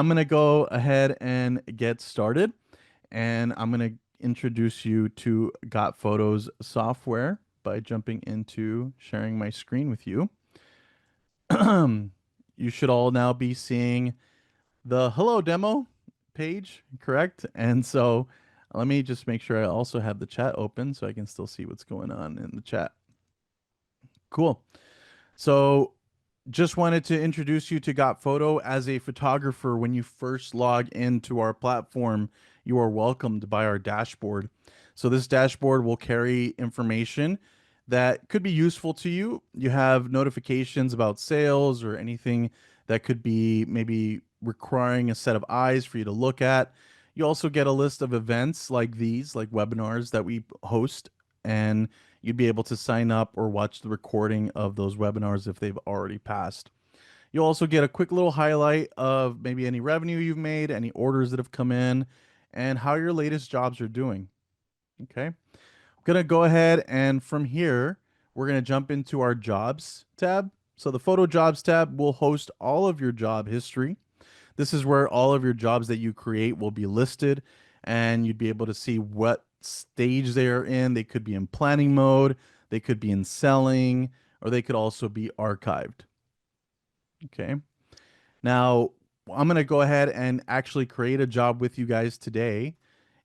I'm going to go ahead and get started, and I'm going to introduce you to GotPhoto's software by jumping into sharing my screen with you. You should all now be seeing the hello demo page, correct? And so let me just make sure I also have the chat open so I can still see what's going on in the chat. Cool. So just wanted to introduce you to GotPhoto as a photographer. When you first log into our platform, you are welcomed by our dashboard. So this dashboard will carry information that could be useful to you. You have notifications about sales or anything that could be maybe requiring a set of eyes for you to look at. You also get a list of events like these, like webinars that we host, and you'd be able to sign up or watch the recording of those webinars if they've already passed. You'll also get a quick little highlight of maybe any revenue you've made, any orders that have come in, and how your latest jobs are doing. Okay. I'm going to go ahead and from here, we're going to jump into our jobs tab. So the photo jobs tab will host all of your job history. This is where all of your jobs that you create will be listed, and you'd be able to see what stage they are in. They could be in planning mode, they could be in selling, or they could also be archived. Okay. Now, I'm going to go ahead and actually create a job with you guys today.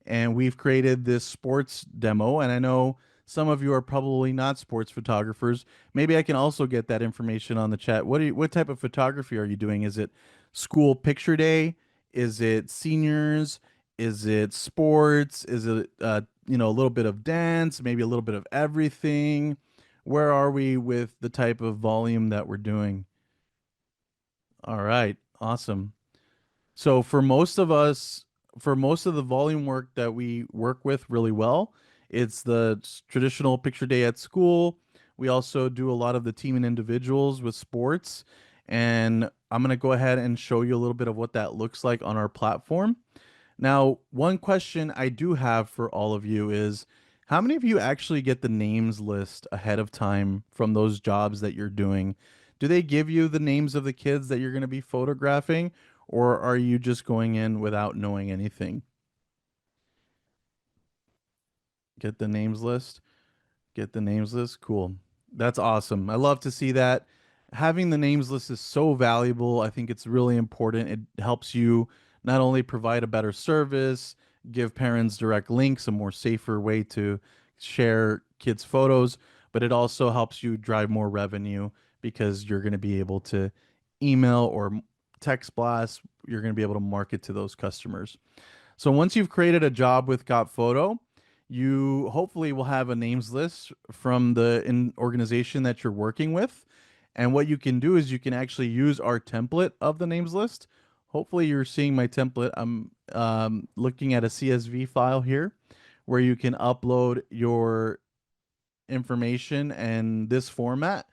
And we've created this sports demo. And I know some of you are probably not sports photographers. Maybe I can also get that information on the chat. What type of photography are you doing? Is it school picture day? Is it seniors? Is it sports? Is it a little bit of dance, maybe a little bit of everything? Where are we with the type of volume that we're doing? All right, awesome. So for most of us, for most of the volume work that we work with really well, it's the traditional picture day at school. We also do a lot of the team and individuals with sports. And I'm going to go ahead and show you a little bit of what that looks like on our platform. Now, one question I do have for all of you is how many of you actually get the names list ahead of time from those jobs that you're doing? Do they give you the names of the kids that you're going to be photographing, or are you just going in without knowing anything? Get the names list. Get the names list. Cool. That's awesome. I love to see that. Having the names list is so valuable. I think it's really important. It helps you not only provide a better service, give parents direct links, a more safer way to share kids' photos, but it also helps you drive more revenue because you're going to be able to email or text blast. You're going to be able to market to those customers. So once you've created a job with GotPhoto, you hopefully will have a names list from the organization that you're working with. And what you can do is you can actually use our template of the names list. Hopefully you're seeing my template. I'm looking at a CSV file here where you can upload your information and this format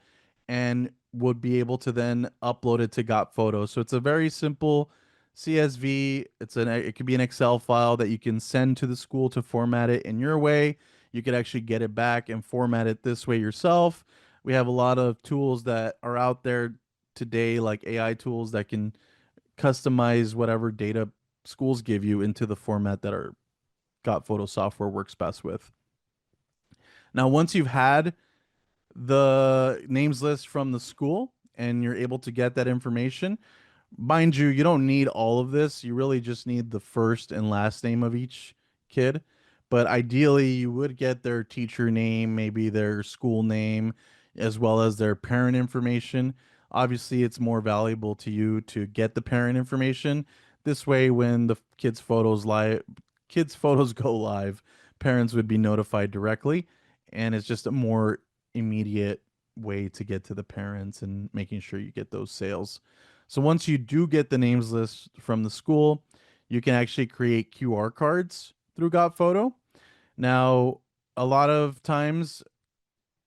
and would be able to then upload it to GotPhoto. So it's a very simple CSV. It could be an Excel file that you can send to the school to format it in your way. You could actually get it back and format it this way yourself. We have a lot of tools that are out there today, like AI tools that can customize whatever data schools give you into the format that our GotPhoto software works best with. Now, once you've had the names list from the school and you're able to get that information, mind you, you don't need all of this. You really just need the first and last name of each kid. But ideally, you would get their teacher name, maybe their school name, as well as their parent information. Obviously, it's more valuable to you to get the parent information. This way, when the kids' photos go live, parents would be notified directly, and it's just a more immediate way to get to the parents and making sure you get those sales. So once you do get the names list from the school, you can actually create QR cards through GotPhoto. Now, a lot of times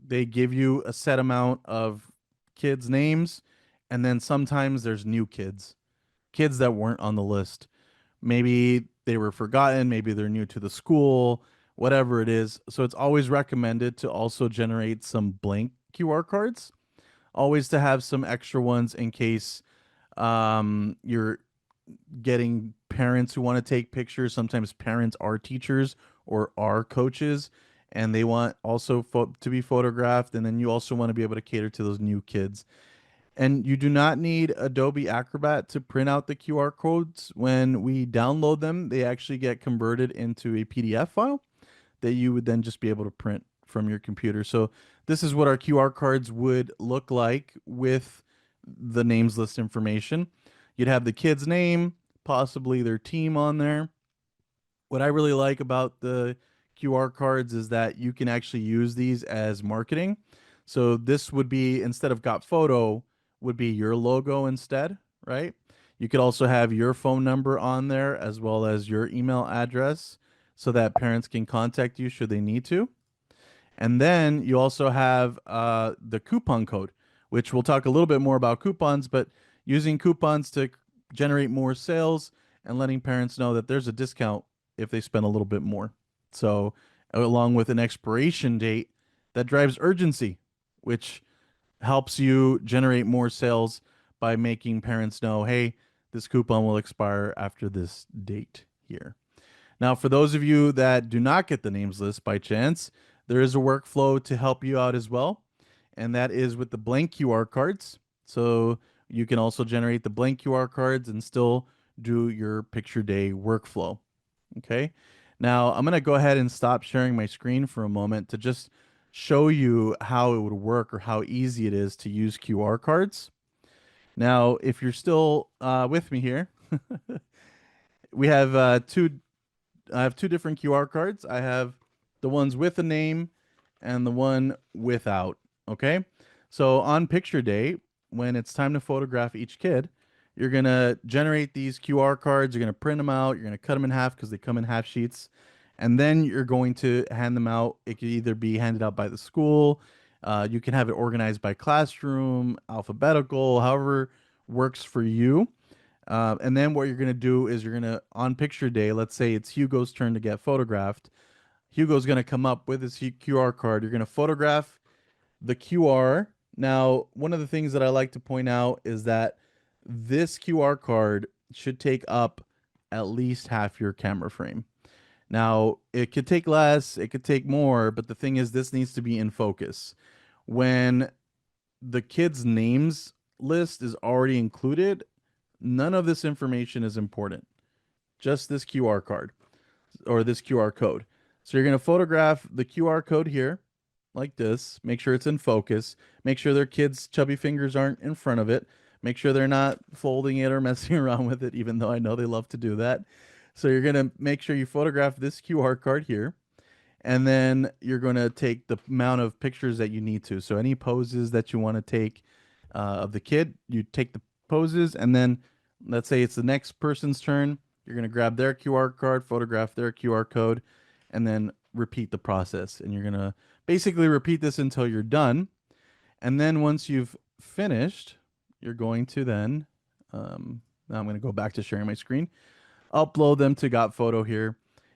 they give you a set amount of kids' names, and then sometimes there's new kids that weren't on the list. Maybe they were forgotten, maybe they're new to the school, whatever it is. So it's always recommended to also generate some blank QR cards, always to have some extra ones in case you're getting parents who want to take pictures. Sometimes parents are teachers or are coaches, and they want also to be photographed. And then you also want to be able to cater to those new kids. And you do not need Adobe Acrobat to print out the QR codes. When we download them, they actually get converted into a PDF file that you would then just be able to print from your computer. So this is what our QR cards would look like with the names list information. You'd have the kid's name, possibly their team on there. What I really like about the QR cards is that you can actually use these as marketing. So this would be, instead of GotPhoto, would be your logo instead, right? You could also have your phone number on there as well as your email address so that parents can contact you should they need to. And then you also have the coupon code, which we'll talk a little bit more about coupons, but using coupons to generate more sales and letting parents know that there's a discount if they spend a little bit more. So, along with an expiration date that drives urgency, which helps you generate more sales by making parents know, hey, this coupon will expire after this date here. Now, for those of you that do not get the names list by chance, there is a workflow to help you out as well, and that is with the blank QR cards. So you can also generate the blank QR cards and still do your picture day workflow. Okay. Now, I'm going to go ahead and stop sharing my screen for a moment to just show you how it would work or how easy it is to use QR cards. Now, if you're still with me here, we have I have two different QR cards. I have the ones with a name and the one without. Okay. So on picture day, when it's time to photograph each kid, you're going to generate these QR cards. You're going to print them out. You're going to cut them in half because they come in half sheets. And then you're going to hand them out. It could either be handed out by the school. You can have it organized by classroom, alphabetical, however works for you. And then what you're going to do is you're going to, on picture day, let's say it's Hugo's turn to get photographed. Hugo's going to come up with his QR card. You're going to photograph the QR. Now, one of the things that I like to point out is that this QR card should take up at least half your camera frame. Now, it could take less, it could take more, but the thing is, this needs to be in focus. When the kids' names list is already included, none of this information is important. Just this QR card or this QR code. So you're going to photograph the QR code here like this. Make sure it's in focus. Make sure their kids' chubby fingers aren't in front of it. Make sure they're not folding it or messing around with it, even though I know they love to do that. So you're going to make sure you photograph this QR card here. And then you're going to take the amount of pictures that you need to. So any poses that you want to take of the kid, you take the poses. And then let's say it's the next person's turn. You're going to grab their QR card, photograph their QR code, and then repeat the process. And you're going to basically repeat this until you're done. And then once you've finished, you're going to then, now I'm going to go back to sharing my screen, upload them to GotPhoto here.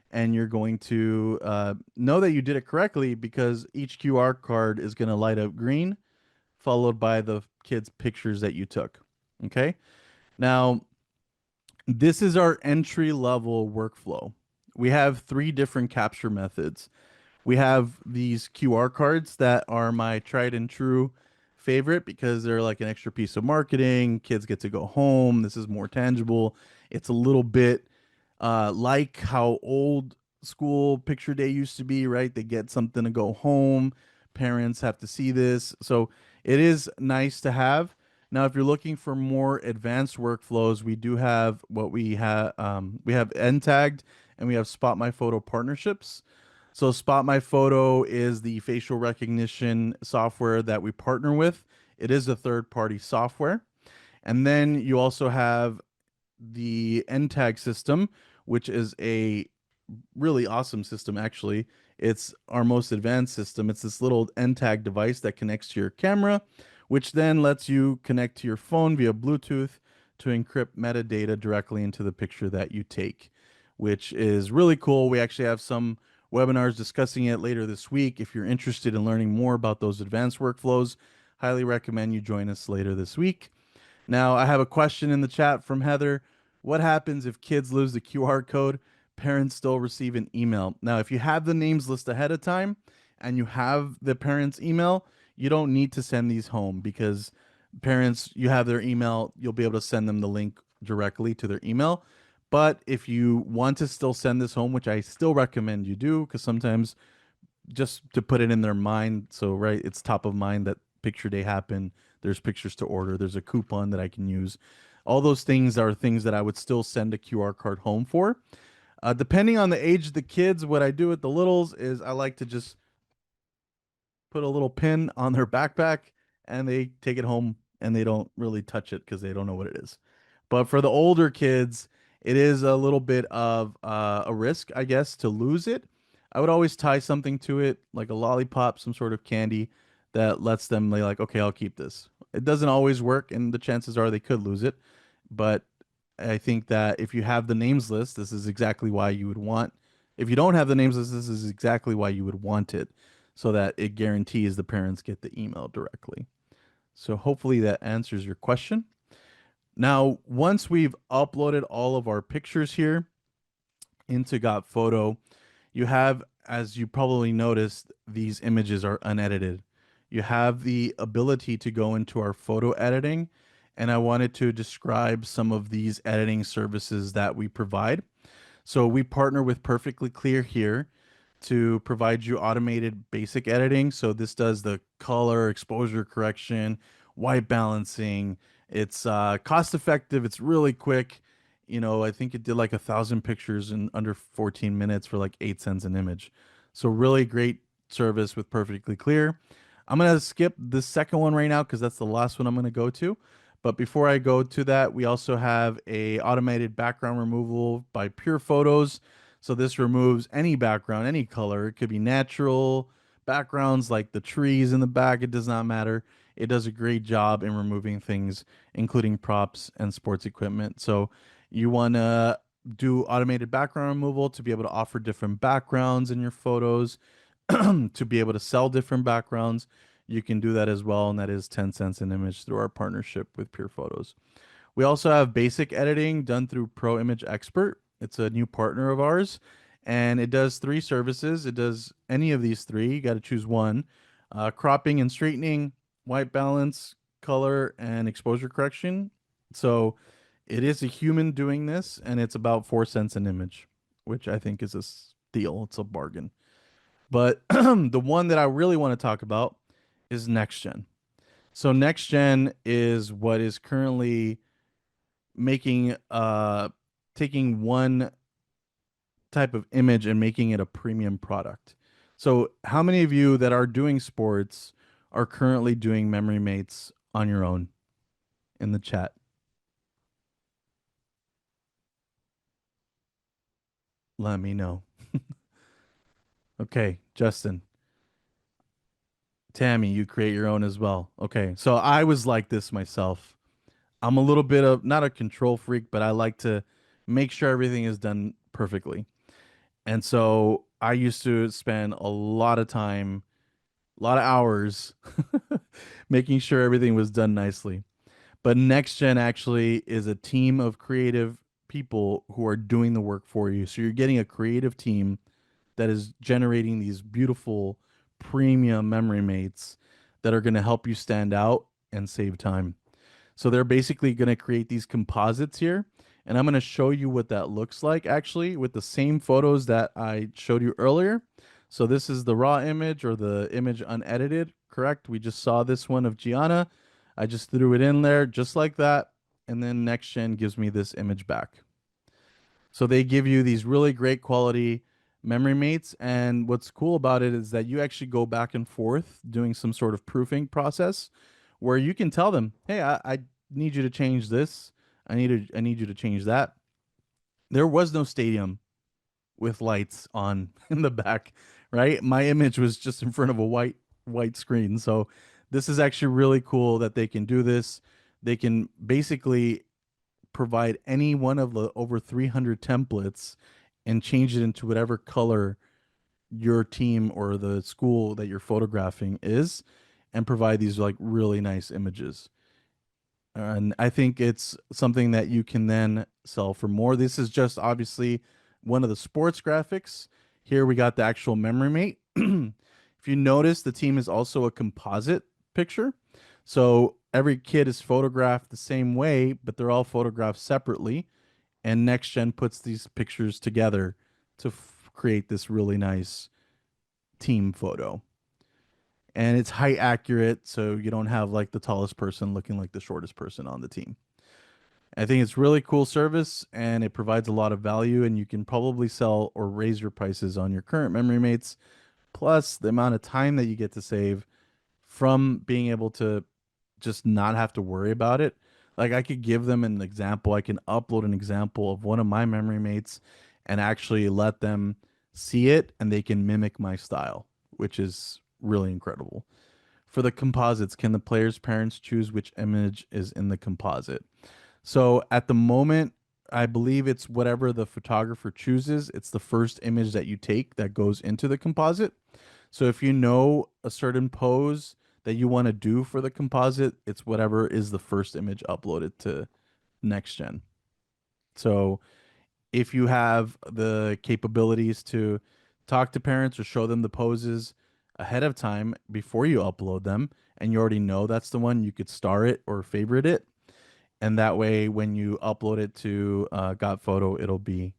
And you're going to know that you did it correctly because each QR card is going to light up green, followed by the kids' pictures that you took. Okay. Now, this is our entry level workflow. We have three different capture methods. We have these QR cards that are my tried and true favorite because they're like an extra piece of marketing. Kids get to go home. This is more tangible. It's a little bit like how old school picture day used to be, right? They get something to go home. Parents have to see this. So it is nice to have. Now, if you're looking for more advanced workflows, we do have what we have end tagged and we have Spot My Photo partnerships. So Spot My Photo is the facial recognition software that we partner with. It is a third-party software. And then you also have the end tag system, which is a really awesome system, actually. It's our most advanced system. It's this little end tag device that connects to your camera, which then lets you connect to your phone via Bluetooth to encrypt metadata directly into the picture that you take, which is really cool. We actually have some webinars discussing it later this week. If you're interested in learning more about those advanced workflows, highly recommend you join us later this week. Now, I have a question in the chat from Heather. What happens if kids lose the QR code? Parents still receive an email. Now, if you have the names list ahead of time and you have the parents' email, you don't need to send these home because parents, you have their email, you'll be able to send them the link directly to their email. But if you want to still send this home, which I still recommend you do, because sometimes just to put it in their mind, so right, it's top of mind that picture day happened. There's pictures to order. There's a coupon that I can use. All those things are things that I would still send a QR code home for. Depending on the age of the kids, what I do with the littles is I like to just put a little pin on their backpack and they take it home and they don't really touch it because they don't know what it is. But for the older kids, it is a little bit of a risk, I guess, to lose it. I would always tie something to it, like a lollipop, some sort of candy that lets them be like, okay, I'll keep this. It doesn't always work, and the chances are they could lose it. But I think that if you have the names list, this is exactly why you would want. If you don't have the names list, this is exactly why you would want it so that it guarantees the parents get the email directly. So hopefully that answers your question. Now, once we've uploaded all of our pictures here into GotPhoto, you have, as you probably noticed, these images are unedited. You have the ability to go into our photo editing, and I wanted to describe some of these editing services that we provide. So we partner with Perfectly Clear here to provide you automated basic editing. So this does the color, exposure correction, white balancing. It's cost effective. It's really quick. You know, I think it did like 1,000 pictures in under 14 minutes for like 8 cents an image. So really great service with Perfectly Clear. I'm gonna skip the second one right now because that's the last one I'm gonna go to. But before I go to that, we also have a automated background removal by Pure Photos. So this removes any background, any color. It could be natural backgrounds like the trees in the back. It does not matter. It does a great job in removing things, including props and sports equipment. So you want to do automated background removal to be able to offer different backgrounds in your photos, to be able to sell different backgrounds. You can do that as well, and that is 10 cents an image through our partnership with Pure Photos. We also have basic editing done through Pro Image Expert. It's a new partner of ours, and it does three services. It does any of these three. You got to choose one: cropping and straightening, white balance, color, and exposure correction. So it is a human doing this, and it's about 4 cents an image, which I think is a steal. It's a bargain. But the one that I really want to talk about is next gen. So next gen is what is currently making taking one type of image and making it a premium product. So how many of you that are doing sports are currently doing memory mates on your own in the chat? Let me know. Okay, Justin, Tammy, you create your own as well. Okay, so I was like this myself. I'm a little bit of not a control freak, but I like to make sure everything is done perfectly. And so I used to spend a lot of time, a lot of hours making sure everything was done nicely. But Next Gen actually is a team of creative people who are doing the work for you. So you're getting a creative team that is generating these beautiful premium memory mates that are going to help you stand out and save time. So they're basically going to create these composites here. And I'm going to show you what that looks like actually with the same photos that I showed you earlier. So this is the raw image or the image unedited, correct? We just saw this one of Gianna. I just threw it in there just like that. And then NextGen gives me this image back. So they give you these really great quality memory mates. And what's cool about it is that you actually go back and forth doing some sort of proofing process where you can tell them, hey, I need you to change this. I need you to change that. There was no stadium with lights on in the back, right? My image was just in front of a white screen. So this is actually really cool that they can do this. They can basically provide any one of the over 300 templates and change it into whatever color your team or the school that you're photographing is and provide these like really nice images. And I think it's something that you can then sell for more. This is just obviously one of the sports graphics. Here we got the actual memory mate. If you notice, the team is also a composite picture. So every kid is photographed the same way, but they're all photographed separately. And Next Gen puts these pictures together to create this really nice team photo. And it's height accurate, so you don't have like the tallest person looking like the shortest person on the team. I think it's really cool service and it provides a lot of value, and you can probably sell or raise your prices on your current memory mates, plus the amount of time that you get to save from being able to just not have to worry about it. Like I could give them an example. I can upload an example of one of my memory mates and actually let them see it and they can mimic my style, which is really incredible. For the composites, can the player's parents choose which image is in the composite? So at the moment, I believe it's whatever the photographer chooses. It's the first image that you take that goes into the composite. So if you know a certain pose that you want to do for the composite, it's whatever is the first image uploaded to next gen. So if you have the capabilities to talk to parents or show them the poses ahead of time before you upload them, and you already know that's the one, you could star it or favorite it. And that way, when you upload it to GotPhoto, it'll be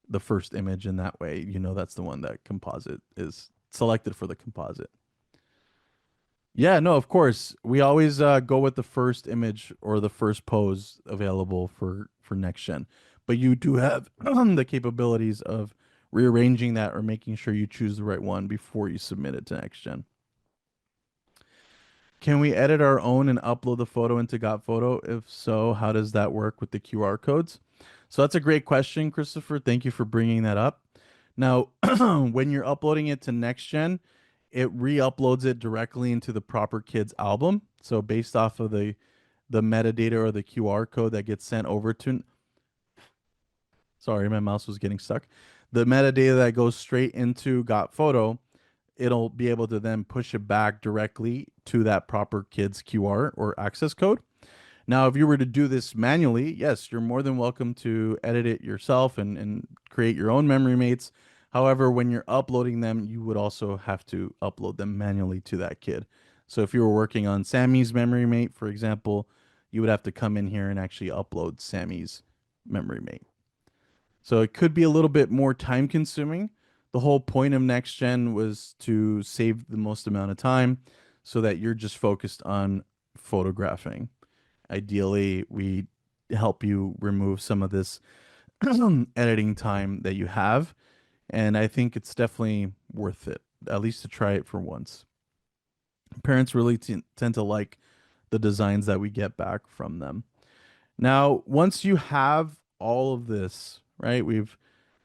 the first image. And that way, you know that's the one that composite is selected for the composite. Yeah, no, of course. We always go with the first image or the first pose available for next gen. But you do have the capabilities of rearranging that or making sure you choose the right one before you submit it to next gen. Can we edit our own and upload the photo into GotPhoto? If so, how does that work with the QR codes? So that's a great question, Christopher. Thank you for bringing that up. Now, when you're uploading it to NextGen, it re-uploads it directly into the proper kids album. So based off of the metadata or the QR code that gets sent over to, sorry, my mouse was getting stuck. The metadata that goes straight into GotPhoto, it'll be able to then push it back directly to that proper kids QR or access code. Now, if you were to do this manually, yes, you're more than welcome to edit it yourself and create your own memory mates. However, when you're uploading them, you would also have to upload them manually to that kid. So if you were working on Sammy's memory mate, for example, you would have to come in here and actually upload Sammy's memory mate. So it could be a little bit more time consuming. The whole point of next gen was to save the most amount of time so that you're just focused on photographing. Ideally, we help you remove some of this editing time that you have. And I think it's definitely worth it, at least to try it for once. Parents really tend to like the designs that we get back from them. Now, once you have all of this, right? We've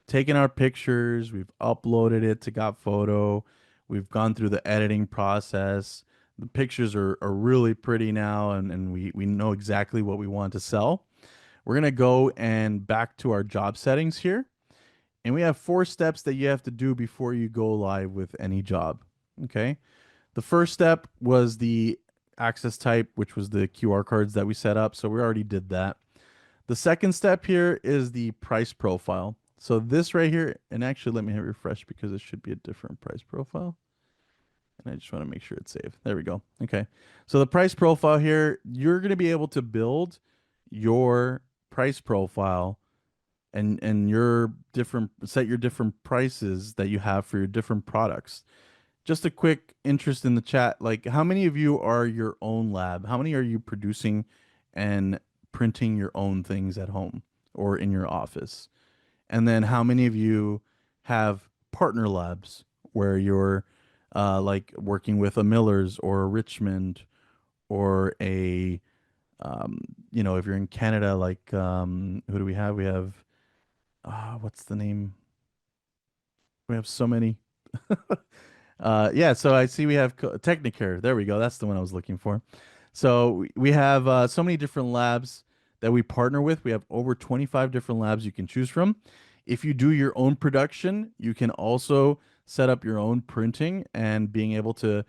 taken our pictures, we've uploaded it to GotPhoto, we've gone through the editing process. The pictures are really pretty now, and we know exactly what we want to sell. We're going to go and back to our job settings here. And we have 4 steps that you have to do before you go live with any job. Okay. The first step was the access type, which was the QR cards that we set up. So we already did that. The second step here is the price profile. So this right here, and actually let me hit refresh because it should be a different price profile. And I just want to make sure it's saved. There we go. Okay. So the price profile here, you're going to be able to build your price profile and your different set your different prices that you have for your different products. Just a quick interest in the chat, like how many of you are your own lab? How many are you producing and printing your own things at home or in your office? And then how many of you have partner labs where you're like working with a Miller's or a Richmond or a if you're in Canada, like who do we have? We have what's the name? We have so many. Yeah, so I see we have Technicare. There we go. That's the one I was looking for. So we have so many different labs that we partner with. We have over 25 different labs you can choose from. If you do your own production, you can also set up your own printing and being able to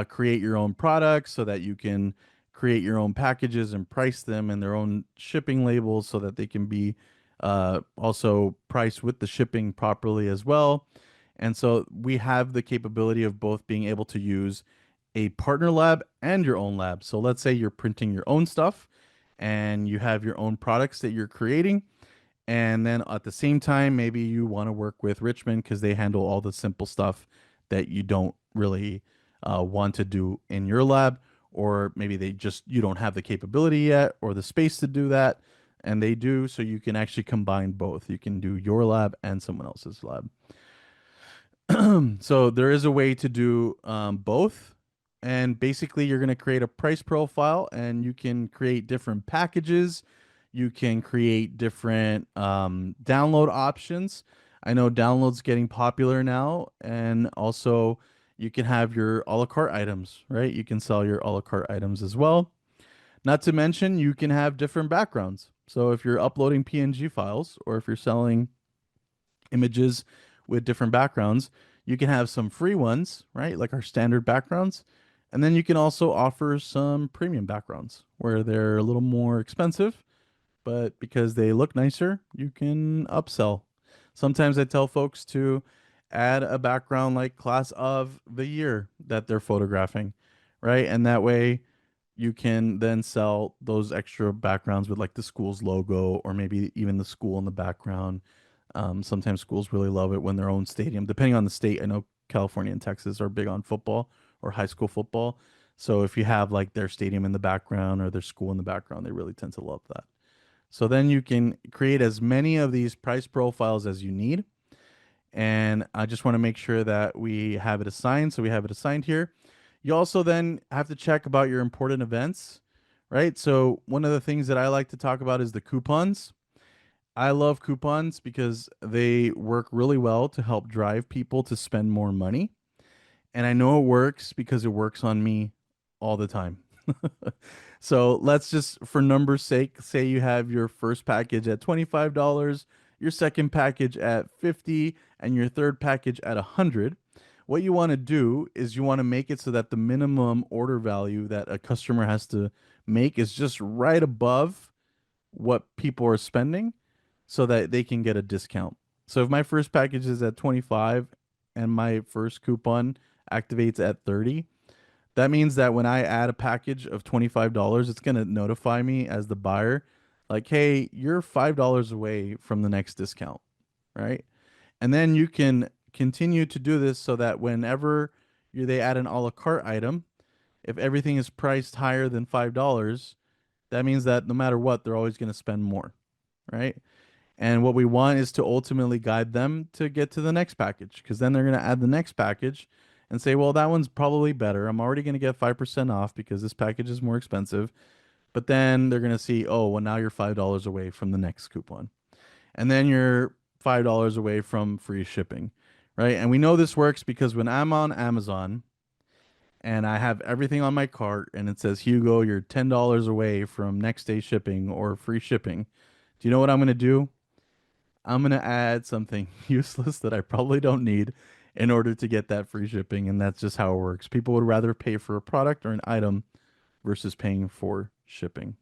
create your own products so that you can create your own packages and price them and their own shipping labels so that they can be also priced with the shipping properly as well. And so we have the capability of both being able to use a partner lab and your own lab. So let's say you're printing your own stuff and you have your own products that you're creating. And then at the same time, maybe you want to work with Richmond because they handle all the simple stuff that you don't really want to do in your lab, or maybe they just you don't have the capability yet or the space to do that, and they do. So you can actually combine both. You can do your lab and someone else's lab. So there is a way to do both. And basically, you're going to create a price profile and you can create different packages. You can create different download options. I know download's getting popular now. And also, you can have your a la carte items, right? You can sell your a la carte items as well. Not to mention, you can have different backgrounds. So if you're uploading PNG files or if you're selling images with different backgrounds. You can have some free ones, right? Like our standard backgrounds. And then you can also offer some premium backgrounds where they're a little more expensive, but because they look nicer, you can upsell. Sometimes I tell folks to add a background like class of the year that they're photographing, right? And that way you can then sell those extra backgrounds with like the school's logo or maybe even the school in the background. Sometimes schools really love it when their own stadium, depending on the state. I know California and Texas are big on football or high school football. So if you have like their stadium in the background or their school in the background, they really tend to love that. So then you can create as many of these price profiles as you need. And I just want to make sure that we have it assigned. So we have it assigned here. You also then have to check about your important events, right? So one of the things that I like to talk about is the coupons. I love coupons because they work really well to help drive people to spend more money. And I know it works because it works on me all the time. So let's just, for numbers' sake, say you have your first package at $25, your second package at 50, and your third package at 100. What you want to do is you want to make it so that the minimum order value that a customer has to make is just right above what people are spending so that they can get a discount. So if my first package is at 25 and my first coupon activates at 30, that means that when I add a package of $25, it's going to notify me as the buyer like, "Hey, you're $5 away from the next discount." Right? And then you can continue to do this so that whenever they add an a la carte item, if everything is priced higher than $5, that means that no matter what, they're always going to spend more, right? And what we want is to ultimately guide them to get to the next package because then they're going to add the next package and say, well, that one's probably better. I'm already going to get 5% off because this package is more expensive. But then they're going to see, oh, well, now you're $5 away from the next coupon. And then you're $5 away from free shipping, right? And we know this works because when I'm on Amazon and I have everything on my cart and it says, Hugo, you're $10 away from next day shipping or free shipping. Do you know what I'm going to do? I'm going to add something useless that I probably don't need in order to get that free shipping. And that's just how it works. People would rather pay for a product or an item versus paying for shipping,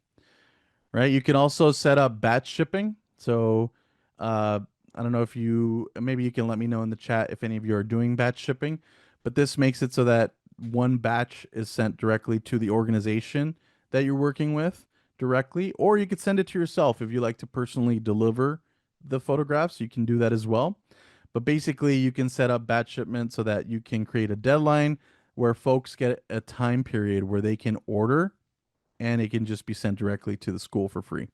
right? You can also set up batch shipping. So, I don't know if you, maybe you can let me know in the chat if any of you are doing batch shipping, but this makes it so that one batch is sent directly to the organization that you're working with directly, or you could send it to yourself if you like to personally deliver the photographs. You can do that as well. But basically, you can set up batch shipment so that you can create a deadline where folks get a time period where they can order and it can just be sent directly to the school for free.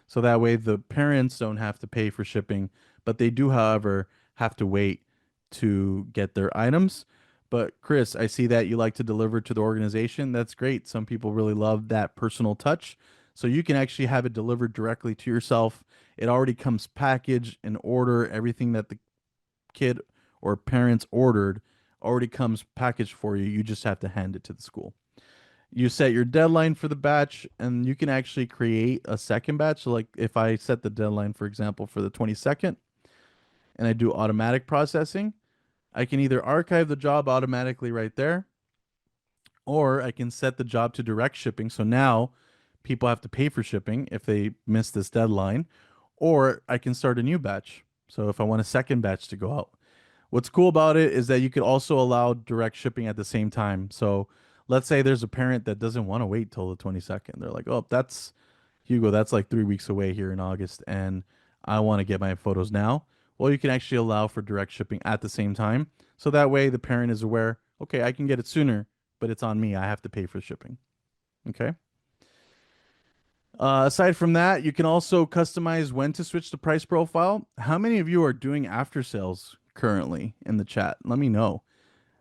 So that way the parents don't have to pay for shipping, but they do, however, have to wait to get their items. But Chris, I see that you like to deliver to the organization. That's great. Some people really love that personal touch. So you can actually have it delivered directly to yourself. It already comes packaged in order. Everything that the kid or parents ordered already comes packaged for you. You just have to hand it to the school. You set your deadline for the batch and you can actually create a second batch. So like if I set the deadline, for example, for the 22nd and I do automatic processing, I can either archive the job automatically right there, or I can set the job to direct shipping. So now people have to pay for shipping if they miss this deadline, or I can start a new batch. So if I want a second batch to go out. What's cool about it is that you could also allow direct shipping at the same time. So let's say there's a parent that doesn't want to wait till the 22nd. They're like, oh, that's Hugo, that's like 3 weeks away here in August, and I want to get my photos now. Well, you can actually allow for direct shipping at the same time. So that way the parent is aware, okay, I can get it sooner, but it's on me. I have to pay for shipping. Okay. Aside from that, you can also customize when to switch the price profile. How many of you are doing after sales currently in the chat? Let me know.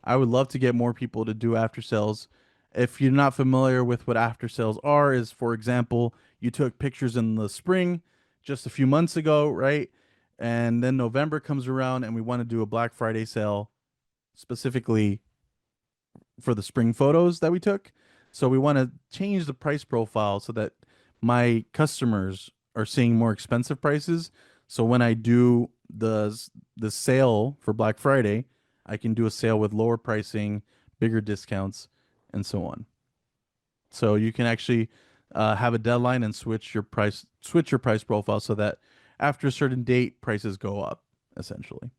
I would love to get more people to do after sales. If you're not familiar with what after sales are, is for example, you took pictures in the spring just a few months ago, right? And then November comes around and we want to do a Black Friday sale specifically for the spring photos that we took. So we want to change the price profile so that my customers are seeing more expensive prices. So when I do the sale for Black Friday, I can do a sale with lower pricing, bigger discounts, and so on. So you can actually have a deadline and switch your price profile so that after a certain date, prices go up, essentially.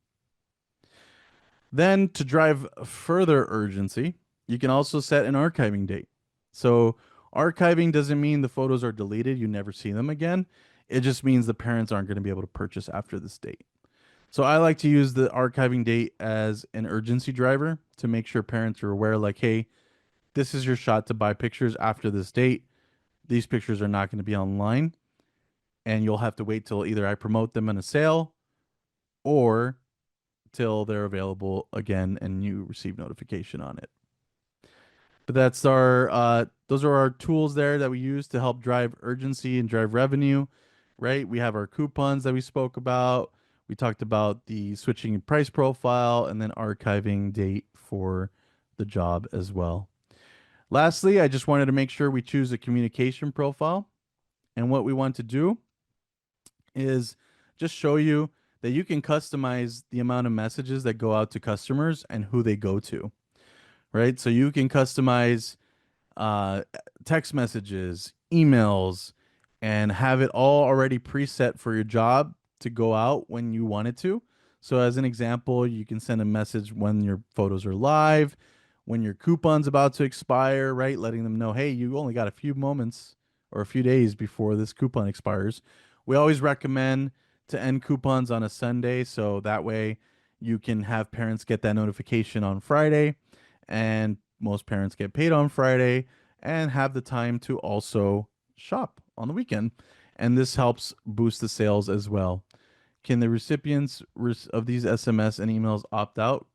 Then to drive further urgency, you can also set an archiving date. So archiving doesn't mean the photos are deleted, you never see them again. It just means the parents aren't going to be able to purchase after this date. So I like to use the archiving date as an urgency driver to make sure parents are aware, like, hey, this is your shot to buy pictures after this date. These pictures are not going to be online, and you'll have to wait till either I promote them in a sale or till they're available again and you receive notification on it. But that's our those are our tools there that we use to help drive urgency and drive revenue, right? We have our coupons that we spoke about. We talked about the switching price profile and then archiving date for the job as well. Lastly, I just wanted to make sure we choose a communication profile. And what we want to do is just show you that you can customize the amount of messages that go out to customers and who they go to, right? So you can customize uh, text messages, emails, and have it all already preset for your job to go out when you want it to. So, as an example, you can send a message when your photos are live, when your coupon's about to expire, right? Letting them know, hey, you only got a few moments or a few days before this coupon expires. We always recommend to end coupons on a Sunday so that way you can have parents get that notification on Friday, and most parents get paid on Friday and have the time to also shop on the weekend. And this helps boost the sales as well. Can the recipients of these SMS and emails opt out?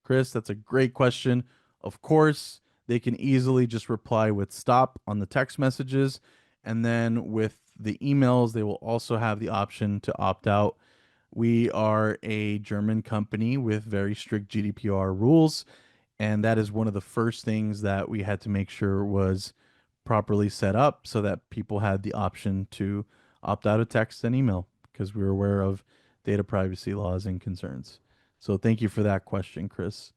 Chris, that's a great question. Of course, they can easily just reply with stop on the text messages. And then with the emails, they will also have the option to opt out. We are a German company with very strict GDPR rules, and that is one of the first things that we had to make sure was properly set up so that people had the option to opt out of text and email because we were aware of data privacy laws and concerns. So thank you for that question, Chris.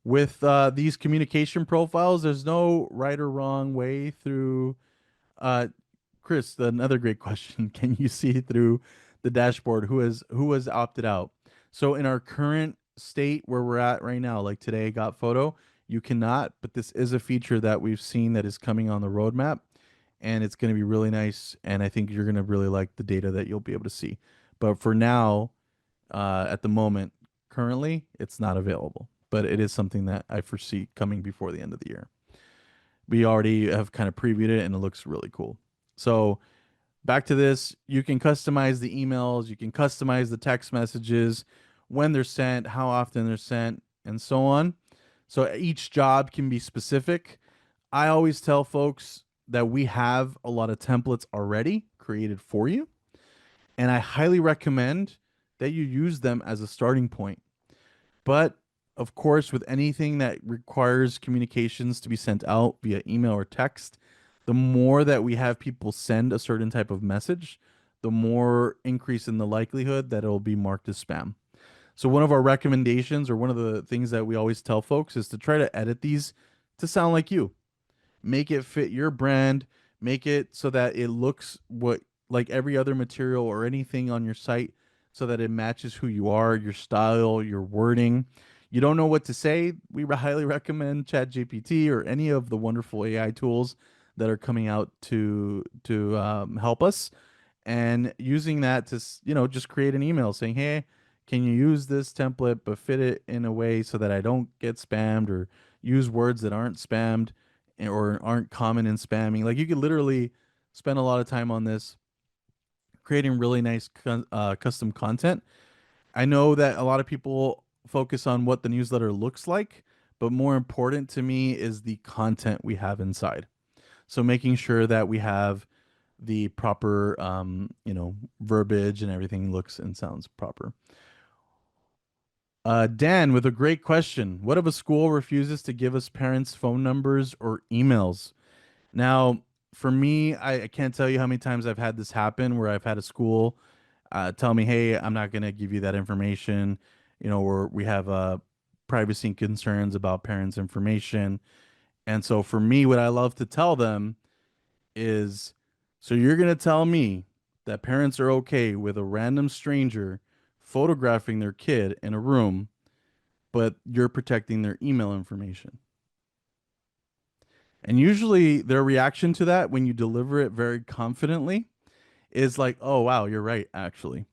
With these communication profiles, there's no right or wrong way through. Uh, Chris, another great question. Can you see through the dashboard who has opted out? So in our current state where we're at right now, like today, GotPhoto, you cannot, but this is a feature that we've seen that is coming on the roadmap, and it's going to be really nice. And I think you're going to really like the data that you'll be able to see. But for now, at the moment, currently, it's not available. But it is something that I foresee coming before the end of the year. We already have kind of previewed it, and it looks really cool. So back to this, you can customize the emails, you can customize the text messages, when they're sent, how often they're sent, and so on. So each job can be specific. I always tell folks that we have a lot of templates already created for you, and I highly recommend that you use them as a starting point. But of course, with anything that requires communications to be sent out via email or text, the more that we have people send a certain type of message, the more increase in the likelihood that it'll be marked as spam. So one of our recommendations, or one of the things that we always tell folks, is to try to edit these to sound like you. Make it fit your brand, make it so that it looks what like every other material or anything on your site so that it matches who you are, your style, your wording. You don't know what to say? We highly recommend ChatGPT or any of the wonderful AI tools that are coming out to help us, and using that to just create an email saying, hey, can you use this template but fit it in a way so that I don't get spammed, or use words that aren't spammed or aren't common in spamming. Like, you could literally spend a lot of time on this, creating really nice custom content. I know that a lot of people focus on what the newsletter looks like, but more important to me is the content we have inside. So making sure that we have the proper, verbiage and everything looks and sounds proper. Dan with a great question. What if a school refuses to give us parents' phone numbers or emails? Now, for me, I can't tell you how many times I've had this happen where I've had a school tell me, hey, I'm not going to give you that information, or we have privacy concerns about parents' information. And so for me, what I love to tell them is, so you're going to tell me that parents are okay with a random stranger photographing their kid in a room, but you're protecting their email information. And usually their reaction to that, when you deliver it very confidently, is like, oh, wow, you're right, actually.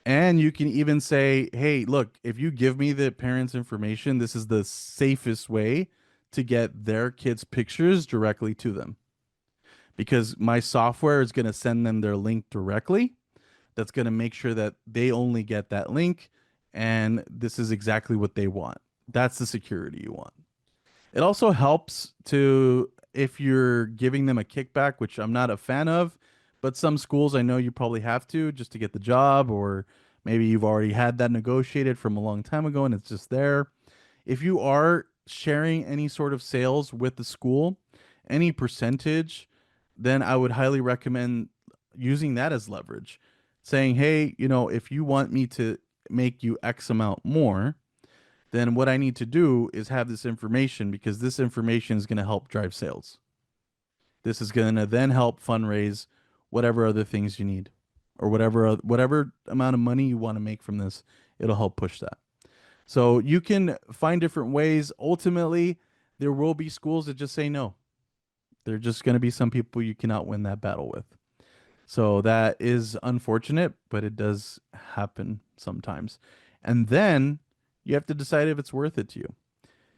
And you can even say, hey, look, if you give me the parents' information, this is the safest way to get their kids' pictures directly to them, because my software is going to send them their link directly. That's going to make sure that they only get that link. And this is exactly what they want. That's the security you want. It also helps to, if you're giving them a kickback, which I'm not a fan of, but some schools I know you probably have to just to get the job, or maybe you've already had that negotiated from a long time ago and it's just there. If you are sharing any sort of sales with the school, any percentage, then I would highly recommend using that as leverage. Saying, hey, if you want me to make you X amount more, then what I need to do is have this information, because this information is going to help drive sales. This is going to then help fundraise whatever other things you need, or whatever amount of money you want to make from this. It'll help push that. So you can find different ways. Ultimately, there will be schools that just say no. There are just going to be some people you cannot win that battle with. So that is unfortunate, but it does happen sometimes. And then you have to decide if it's worth it to you.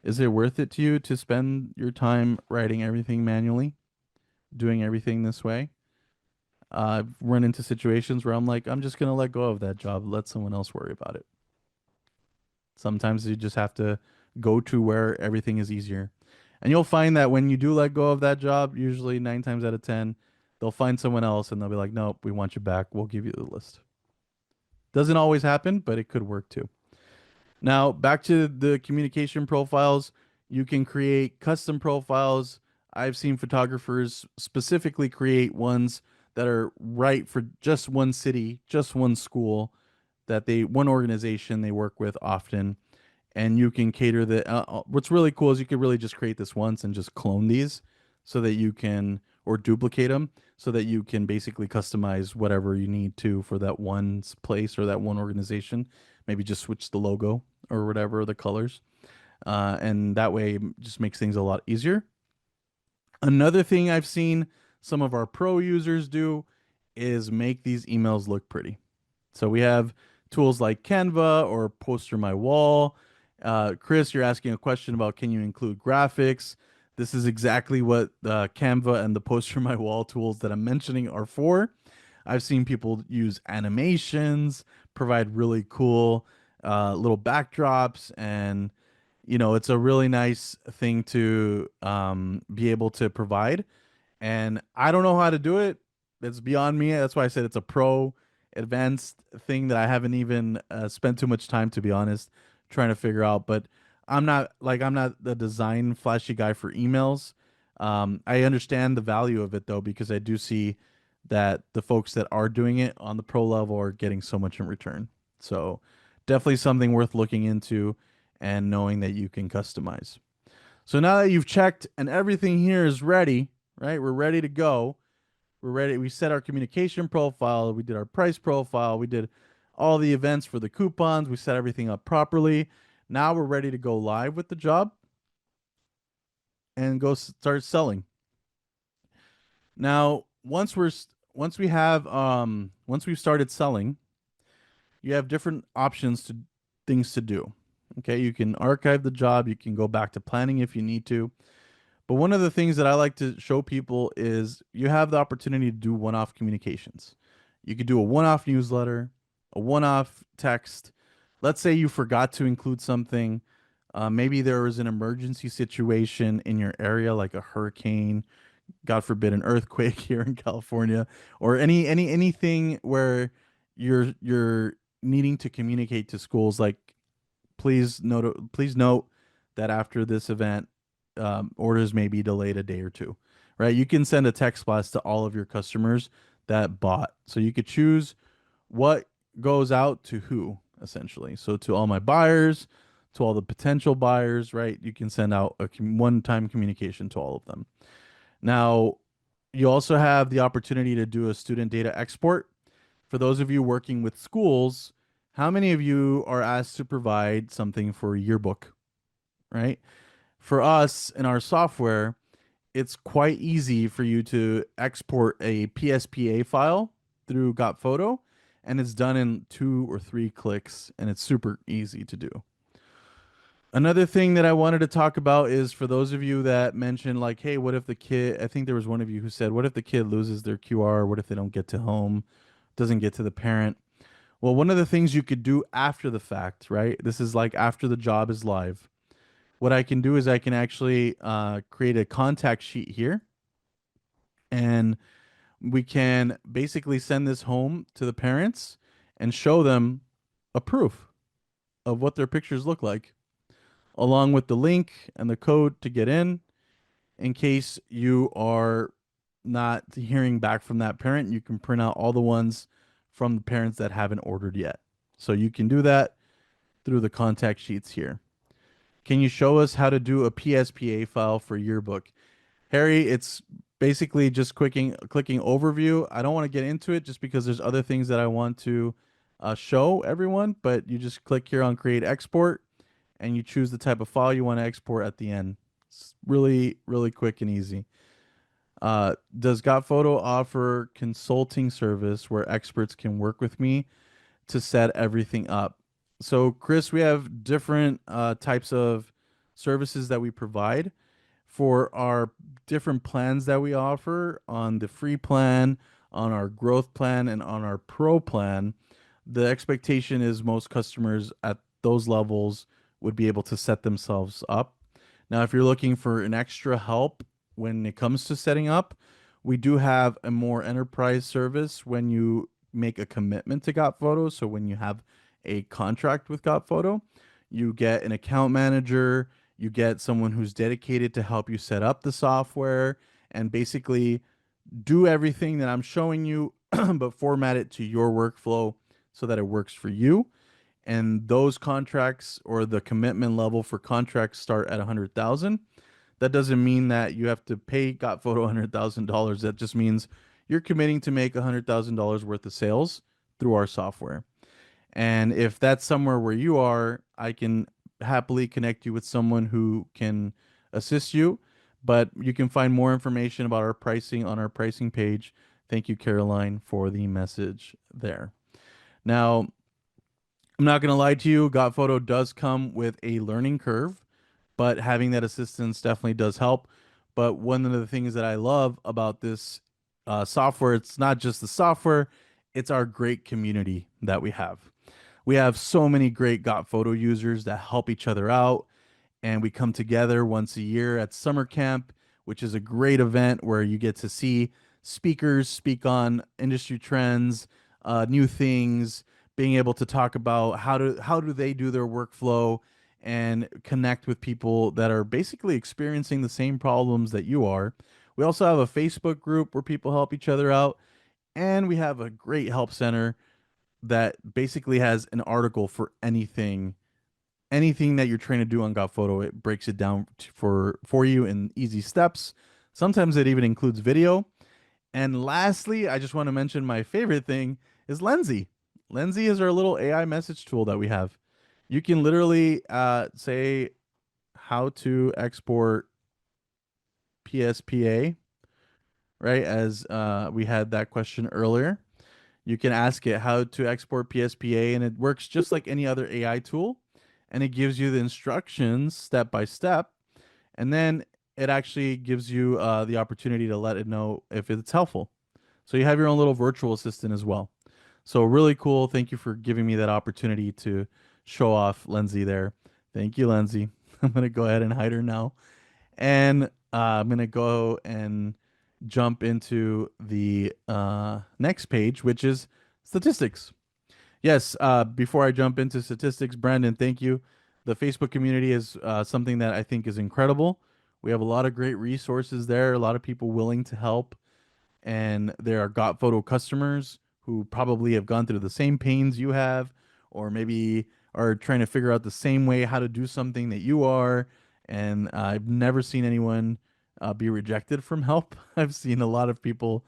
Is it worth it to you to spend your time writing everything manually, doing everything this way? I've run into situations where I'm like, I'm just going to let go of that job, let someone else worry about it. Sometimes you just have to go to where everything is easier. And you'll find that when you do let go of that job, usually 9 times out of 10, they'll find someone else and they'll be like, nope, we want you back. We'll give you the list. Doesn't always happen, but it could work too. Now, back to the communication profiles. You can create custom profiles. I've seen photographers specifically create ones that are right for just one city, just one school, one organization they work with often. And you can cater what's really cool is you could really just create this once and just clone these so that you can, or duplicate them so that you can basically customize whatever you need to for that one place or that one organization. Maybe just switch the logo or whatever, the colors. And that way it just makes things a lot easier. Another thing I've seen some of our pro users do is make these emails look pretty. So we have tools like Canva or Poster My Wall. Chris, you're asking a question about, can you include graphics? This is exactly what Canva and the Poster My Wall tools that I'm mentioning are for. I've seen people use animations, provide really cool little backdrops, and it's a really nice thing to be able to provide. And I don't know how to do it. It's beyond me. That's why I said it's a pro advanced thing that I haven't even spent too much time, to be honest, trying to figure out. But I'm not the design flashy guy for emails. I understand the value of it though, because I do see that the folks that are doing it on the pro level are getting so much in return. So definitely something worth looking into and knowing that you can customize. So now that you've checked and everything here is ready, right? We're ready to go. We're ready. We set our communication profile. We did our price profile. We did all the events for the coupons. We set everything up properly. Now we're ready to go live with the job and go start selling. Now, once we've started selling, you have different options to things to do. Okay, you can archive the job, you can go back to planning if you need to. But one of the things that I like to show people is you have the opportunity to do one-off communications. You could do a one-off newsletter, a one-off text. Let's say you forgot to include something. Maybe there was an emergency situation in your area, like a hurricane, God forbid, an earthquake here in California, or anything where you're needing to communicate to schools. Like, please note that after this event, orders may be delayed a day or two, right? You can send a text blast to all of your customers that bought. So you could choose what goes out to who, essentially. So to all my buyers, to all the potential buyers, right? You can send out a one-time communication to all of them. Now, you also have the opportunity to do a student data export. For those of you working with schools, how many of you are asked to provide something for a yearbook, right? For us in our software, it's quite easy for you to export a PSPA file through GotPhoto, and it's done in 2 or 3 clicks, and it's super easy to do. Another thing that I wanted to talk about is for those of you that mentioned, like, hey, what if the kid, I think there was one of you who said, what if the kid loses their QR? What if they don't get to home, doesn't get to the parent? Well, one of the things you could do after the fact, right? This is like after the job is live. What I can do is I can actually create a contact sheet here, and we can basically send this home to the parents and show them a proof of what their pictures look like, along with the link and the code to get in case you are not hearing back from that parent. You can print out all the ones from the parents that haven't ordered yet. So you can do that through the contact sheets here. Can you show us how to do a PSPA file for yearbook? Harry, it's basically just clicking overview. I don't want to get into it just because there's other things that I want to show everyone, but you just click here on create export and you choose the type of file you want to export at the end. It's really, really quick and easy. Does GotPhoto offer consulting service where experts can work with me to set everything up? So, Chris, we have different types of services that we provide for our different plans that we offer on the free plan, on our growth plan, and on our pro plan. The expectation is most customers at those levels would be able to set themselves up. Now, if you're looking for an extra help when it comes to setting up, we do have a more enterprise service when you make a commitment to GotPhoto. So when you have a contract with GotPhoto, you get an account manager, you get someone who's dedicated to help you set up the software and basically do everything that I'm showing you, but format it to your workflow so that it works for you. And those contracts or the commitment level for contracts start at 100,000. That doesn't mean that you have to pay GotPhoto $100,000. That just means you're committing to make $100,000 worth of sales through our software. And if that's somewhere where you are, I can happily connect you with someone who can assist you. But you can find more information about our pricing on our pricing page. Thank you, Caroline, for the message there. Now, I'm not going to lie to you, GotPhoto does come with a learning curve, but having that assistance definitely does help. But one of the things that I love about this software, it's not just the software, it's our great community that we have. We have so many great GotPhoto users that help each other out, and we come together once a year at summer camp, which is a great event where you get to see speakers speak on industry trends, new things, being able to talk about how do they do their workflow and connect with people that are basically experiencing the same problems that you are. We also have a Facebook group where people help each other out, and we have a great help center that basically has an article for anything anything that you're trying to do on GotPhoto, it breaks it down for you in easy steps. Sometimes it even includes video. And lastly, I just want to mention my favorite thing is Lenzy. Lenzy is our little AI message tool that we have. You can literally say how to export PSPA, right? As we had that question earlier. You can ask it how to export PSPA, and it works just like any other AI tool. And it gives you the instructions step by step. And then it actually gives you the opportunity to let it know if it's helpful. So you have your own little virtual assistant as well. So really cool. Thank you for giving me that opportunity to show off Lenzy there. Thank you, Lenzy. I'm going to go ahead and hide her now. And I'm going to go and jump into the next page, which is statistics. Yes, before I jump into statistics, Brandon, thank you. The Facebook community is something that I think is incredible. We have a lot of great resources there, a lot of people willing to help, and there are GotPhoto customers who probably have gone through the same pains you have, or maybe are trying to figure out the same way how to do something that you are. And I've never seen anyone be rejected from help. I've seen a lot of people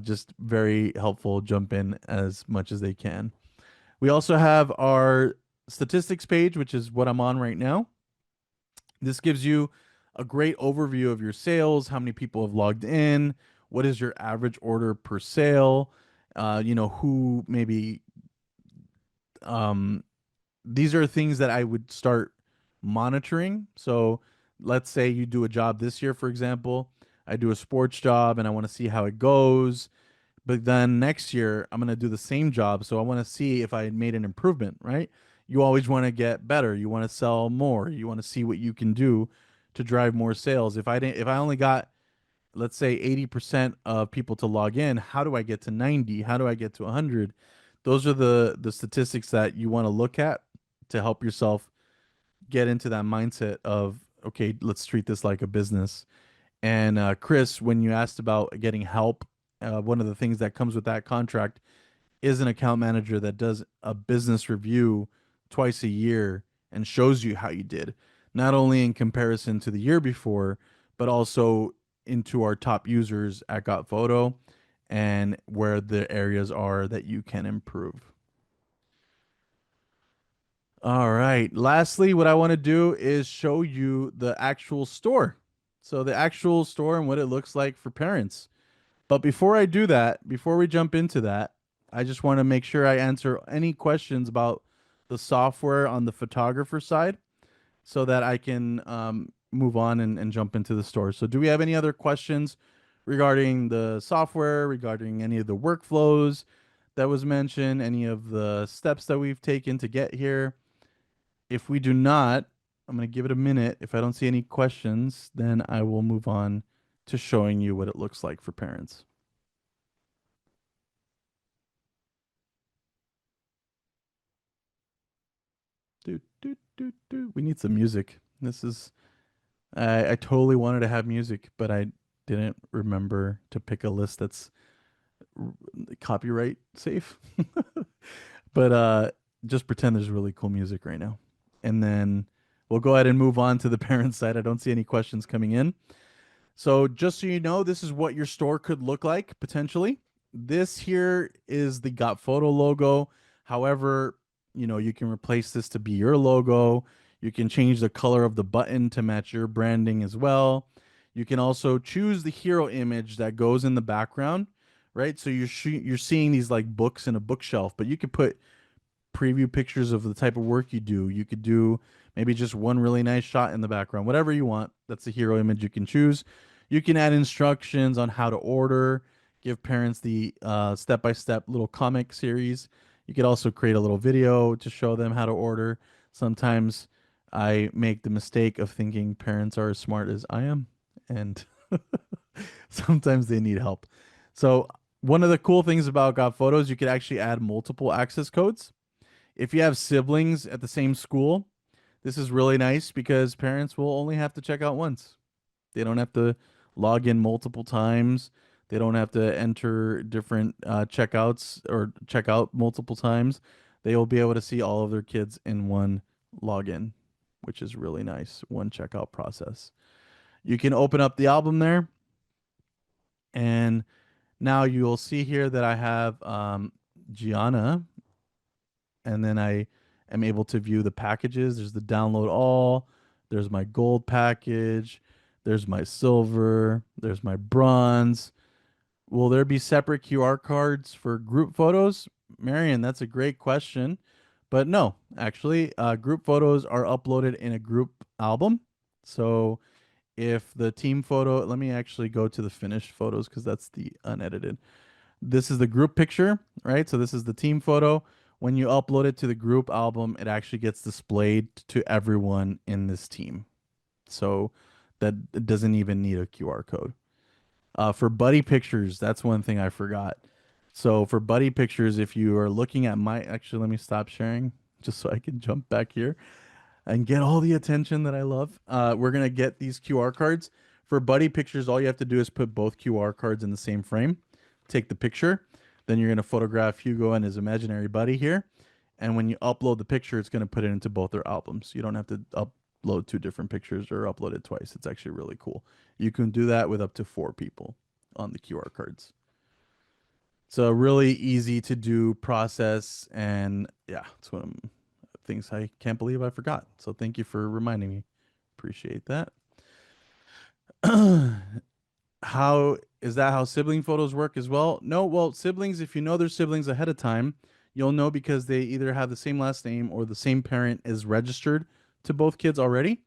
just very helpful, jump in as much as they can. We also have our statistics page, which is what I'm on right now. This gives you a great overview of your sales, how many people have logged in, what is your average order per sale, who maybe um, these are things that I would start monitoring. So let's say you do a job this year, for example. I do a sports job and I want to see how it goes. But then next year, I'm going to do the same job. So I want to see if I made an improvement, right? You always want to get better. You want to sell more. You want to see what you can do to drive more sales. If I only got, let's say 80% of people to log in, how do I get to 90? How do I get to 100? Those are the statistics that you want to look at to help yourself get into that mindset of, okay, let's treat this like a business. And Chris, when you asked about getting help, one of the things that comes with that contract is an account manager that does a business review twice a year and shows you how you did, not only in comparison to the year before, but also into our top users at GotPhoto and where the areas are that you can improve. All right. Lastly, what I want to do is show you the actual store. So the actual store and what it looks like for parents. But before I do that, before we jump into that, I just want to make sure I answer any questions about the software on the photographer side so that I can move on and jump into the store. So, do we have any other questions regarding the software, regarding any of the workflows that was mentioned, any of the steps that we've taken to get here? If we do not, I'm going to give it a minute. If I don't see any questions, then I will move on to showing you what it looks like for parents. Do, do, do, do. We need some music. I totally wanted to have music, but I didn't remember to pick a list that's copyright safe. But just pretend there's really cool music right now. And then we'll go ahead and move on to the parent side. I don't see any questions coming in. So just so you know, this is what your store could look like potentially. This here is the GotPhoto logo. However, you can replace this to be your logo. You can change the color of the button to match your branding as well. You can also choose the hero image that goes in the background, right? So you're seeing these like books in a bookshelf, but you could put preview pictures of the type of work you do. You could do maybe just one really nice shot in the background, whatever you want. That's the hero image you can choose. You can add instructions on how to order, give parents the step by step little comic series. You could also create a little video to show them how to order. Sometimes I make the mistake of thinking parents are as smart as I am, and sometimes they need help. So, one of the cool things about Got Photos, you could actually add multiple access codes. If you have siblings at the same school, this is really nice because parents will only have to check out once. They don't have to log in multiple times. They don't have to enter different checkouts or check out multiple times. They will be able to see all of their kids in one login, which is really nice. One checkout process. You can open up the album there, and now you'll see here that I have Gianna, and then I am able to view the packages. There's the download all, there's my gold package, there's my silver, there's my bronze. Will there be separate QR cards for group photos? Marion, that's a great question. But no, actually, group photos are uploaded in a group album. So if the team photo, let me actually go to the finished photos because that's the unedited. This is the group picture, right? So this is the team photo. When you upload it to the group album, it actually gets displayed to everyone in this team. So that it doesn't even need a QR code. For buddy pictures, that's one thing I forgot. So for buddy pictures, if you are looking at my, actually, let me stop sharing just so I can jump back here and get all the attention that I love. We're gonna get these QR cards for buddy pictures. All you have to do is put both QR cards in the same frame, take the picture, then you're gonna photograph Hugo and his imaginary buddy here, and when you upload the picture, it's gonna put it into both their albums. You don't have to upload two different pictures or upload it twice. It's actually really cool. You can do that with up to 4 people on the QR cards. It's a really easy to do process, and yeah, it's one of things I can't believe I forgot. So thank you for reminding me. Appreciate that. How is that how sibling photos work as well? No, well, siblings, if you know their siblings ahead of time, you'll know because they either have the same last name or the same parent is registered to both kids already.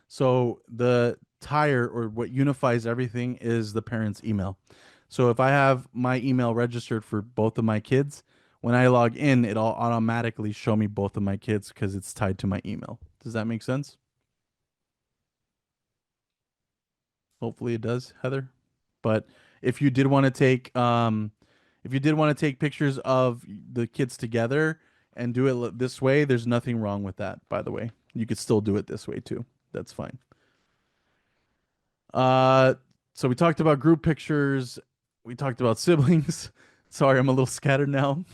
So the tire or what unifies everything is the parent's email. So if I have my email registered for both of my kids, when I log in, it'll automatically show me both of my kids because it's tied to my email. Does that make sense? Hopefully it does, Heather. But if you did want to take if you did want to take pictures of the kids together and do it this way, there's nothing wrong with that, by the way. You could still do it this way too. That's fine. Uh so we talked about group pictures, we talked about siblings. Sorry, I'm a little scattered now.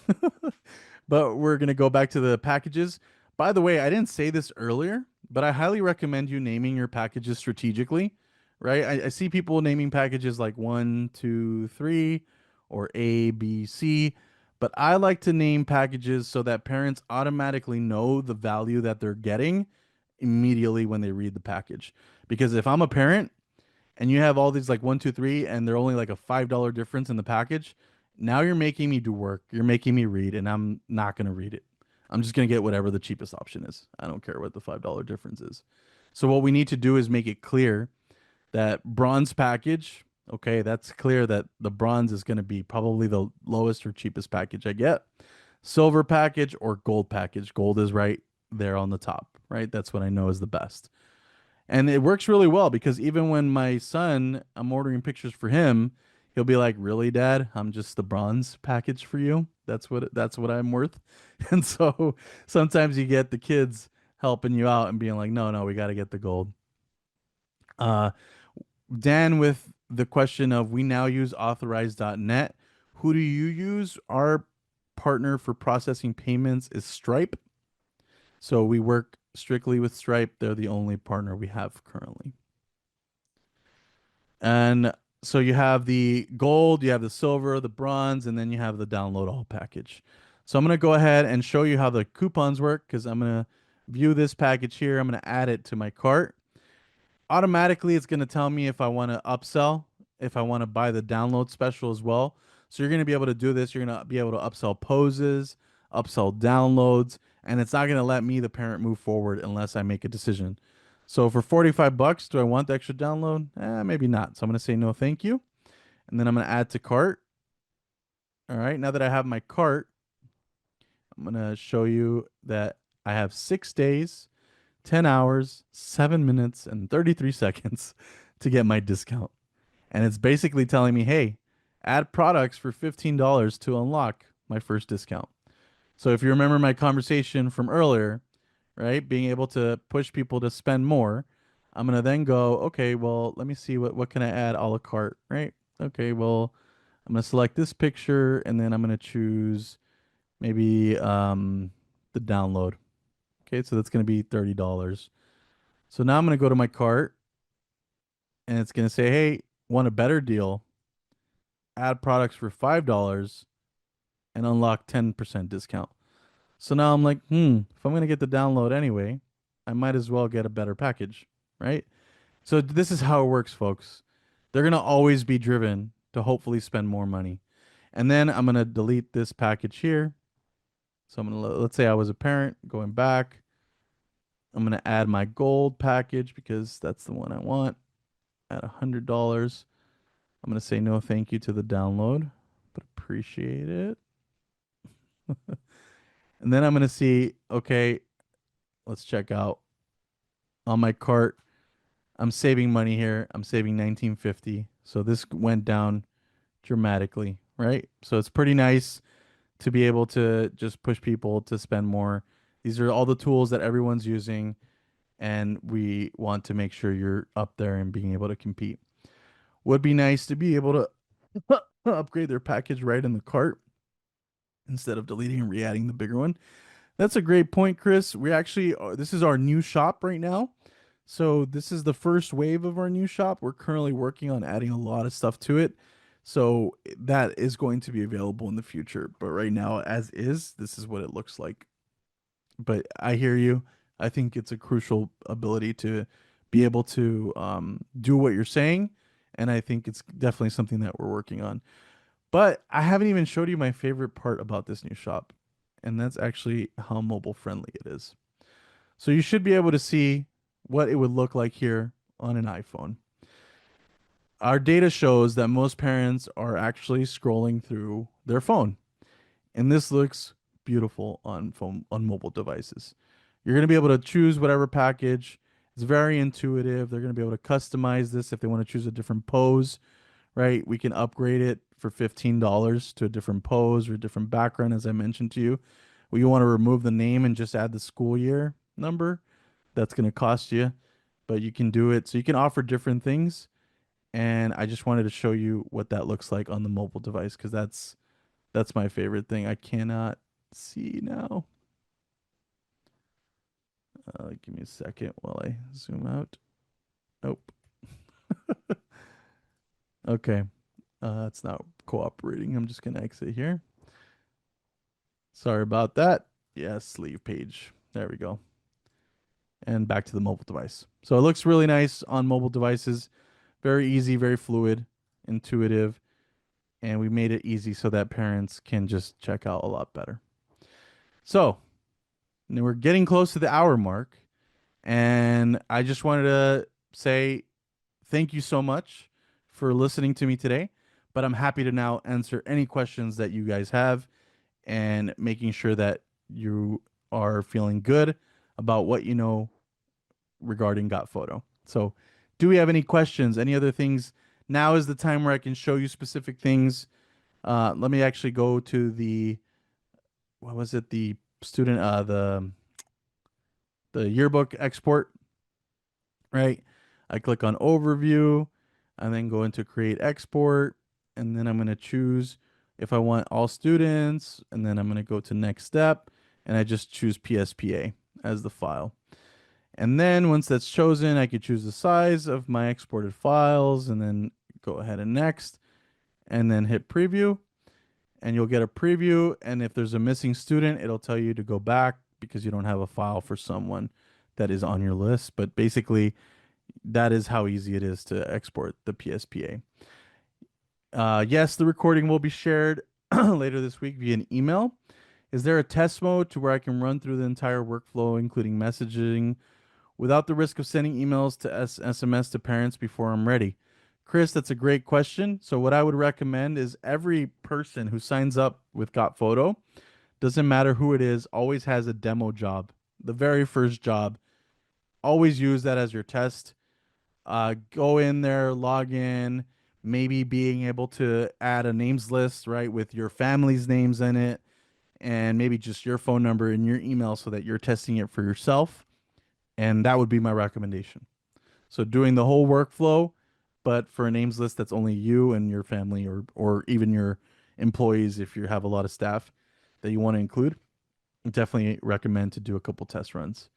But we're going to go back to the packages. By the way, I didn't say this earlier, but I highly recommend you naming your packages strategically, right? I see people naming packages like 1, 2, 3 or A, B, C, but I like to name packages so that parents automatically know the value that they're getting immediately when they read the package. Because if I'm a parent and you have all these like 1, 2, 3, and they're only like a $5 difference in the package, now you're making me do work. You're making me read, and I'm not gonna read it. I'm just gonna get whatever the cheapest option is. I don't care what the $5 difference is. So what we need to do is make it clear that bronze package, okay, that's clear that the bronze is gonna be probably the lowest or cheapest package I get. Silver package or gold package. Gold is right there on the top, right? That's what I know is the best. And it works really well because even when my son, I'm ordering pictures for him, he'll be like, "Really, Dad? I'm just the bronze package for you. That's what I'm worth." And so sometimes you get the kids helping you out and being like, "No, no, we got to get the gold." Uh, Dan with the question of we now use authorize.net. Who do you use? Our partner for processing payments is Stripe. So we work strictly with Stripe. They're the only partner we have currently. And so you have the gold, you have the silver, the bronze, and then you have the download all package. So I'm going to go ahead and show you how the coupons work because I'm going to view this package here. I'm going to add it to my cart. Automatically, it's going to tell me if I want to upsell, if I want to buy the download special as well. So you're going to be able to do this. You're going to be able to upsell poses, upsell downloads, and it's not going to let me, the parent, move forward unless I make a decision. So for 45 bucks, do I want the extra download? Maybe not. So I'm going to say no, thank you. And then I'm going to add to cart. All right. Now that I have my cart, I'm going to show you that I have 6 days, 10 hours, 7 minutes, and 33 seconds to get my discount. And it's basically telling me, hey, add products for $15 to unlock my first discount. So if you remember my conversation from earlier, right, being able to push people to spend more, I'm gonna then go, okay, well, let me see what can I add a la carte, right? Okay, well, I'm gonna select this picture and then I'm gonna choose maybe the download. Okay, so that's going to be $30. So now I'm going to go to my cart and it's going to say, hey, want a better deal? Add products for $5 and unlock 10% discount. So now I'm like, if I'm going to get the download anyway, I might as well get a better package, right? So this is how it works, folks. They're going to always be driven to hopefully spend more money. And then I'm going to delete this package here. So I'm going to, let's say I was a parent going back. I'm going to add my gold package because that's the one I want at $100. I'm going to say no thank you to the download, but appreciate it. And then I'm going to see, okay, let's check out on my cart. I'm saving money here. I'm saving 1950. So this went down dramatically, right? So it's pretty nice to be able to just push people to spend more. These are all the tools that everyone's using, and we want to make sure you're up there and being able to compete. Would be nice to be able to upgrade their package right in the cart instead of deleting and re-adding the bigger one. That's a great point, Chris. We actually this is our new shop right now. So this is the first wave of our new shop. We're currently working on adding a lot of stuff to it. So that is going to be available in the future. But right now, as is, this is what it looks like. But I hear you. I think it's a crucial ability to be able to do what you're saying. And I think it's definitely something that we're working on. But I haven't even showed you my favorite part about this new shop. And that's actually how mobile friendly it is. So you should be able to see what it would look like here on an iPhone. Our data shows that most parents are actually scrolling through their phone, and this looks beautiful on phone on mobile devices. You're going to be able to choose whatever package. It's very intuitive. They're going to be able to customize this if they want to choose a different pose, right? We can upgrade it for $15 to a different pose or a different background, as I mentioned to you. We want to remove the name and just add the school year number. That's going to cost you, but you can do it. So you can offer different things. And I just wanted to show you what that looks like on the mobile device because that's my favorite thing. I cannot see now. Give me a second while I zoom out. Nope. Okay. It's not cooperating. I'm just gonna exit here. Sorry about that. Yes, leave page. There we go. And back to the mobile device. So it looks really nice on mobile devices. Very easy, very fluid, intuitive, and we made it easy so that parents can just check out a lot better. So now we're getting close to the hour mark, and I just wanted to say thank you so much for listening to me today. But I'm happy to now answer any questions that you guys have and making sure that you are feeling good about what you know regarding GotPhoto. So, do we have any questions? Any other things? Now is the time where I can show you specific things. Let me actually go to the what was it? The student the yearbook export, right? I click on overview and then go into create export, and then I'm going to choose if I want all students, and then I'm going to go to next step, and I just choose PSPA as the file. And then once that's chosen, I could choose the size of my exported files and then go ahead and next, and then hit preview, and you'll get a preview. And if there's a missing student, it'll tell you to go back because you don't have a file for someone that is on your list. But basically, that is how easy it is to export the PSPA. Yes, the recording will be shared later this week via an email. Is there a test mode to where I can run through the entire workflow, including messaging, without the risk of sending emails to SMS to parents before I'm ready? Chris, that's a great question. So what I would recommend is every person who signs up with GotPhoto, doesn't matter who it is, always has a demo job. The very first job. Always use that as your test. Go in there, log in, maybe being able to add a names list, right, with your family's names in it, and maybe just your phone number and your email so that you're testing it for yourself. And that would be my recommendation. So doing the whole workflow, but for a names list that's only you and your family or even your employees if you have a lot of staff that you want to include. Definitely recommend to do a couple test runs.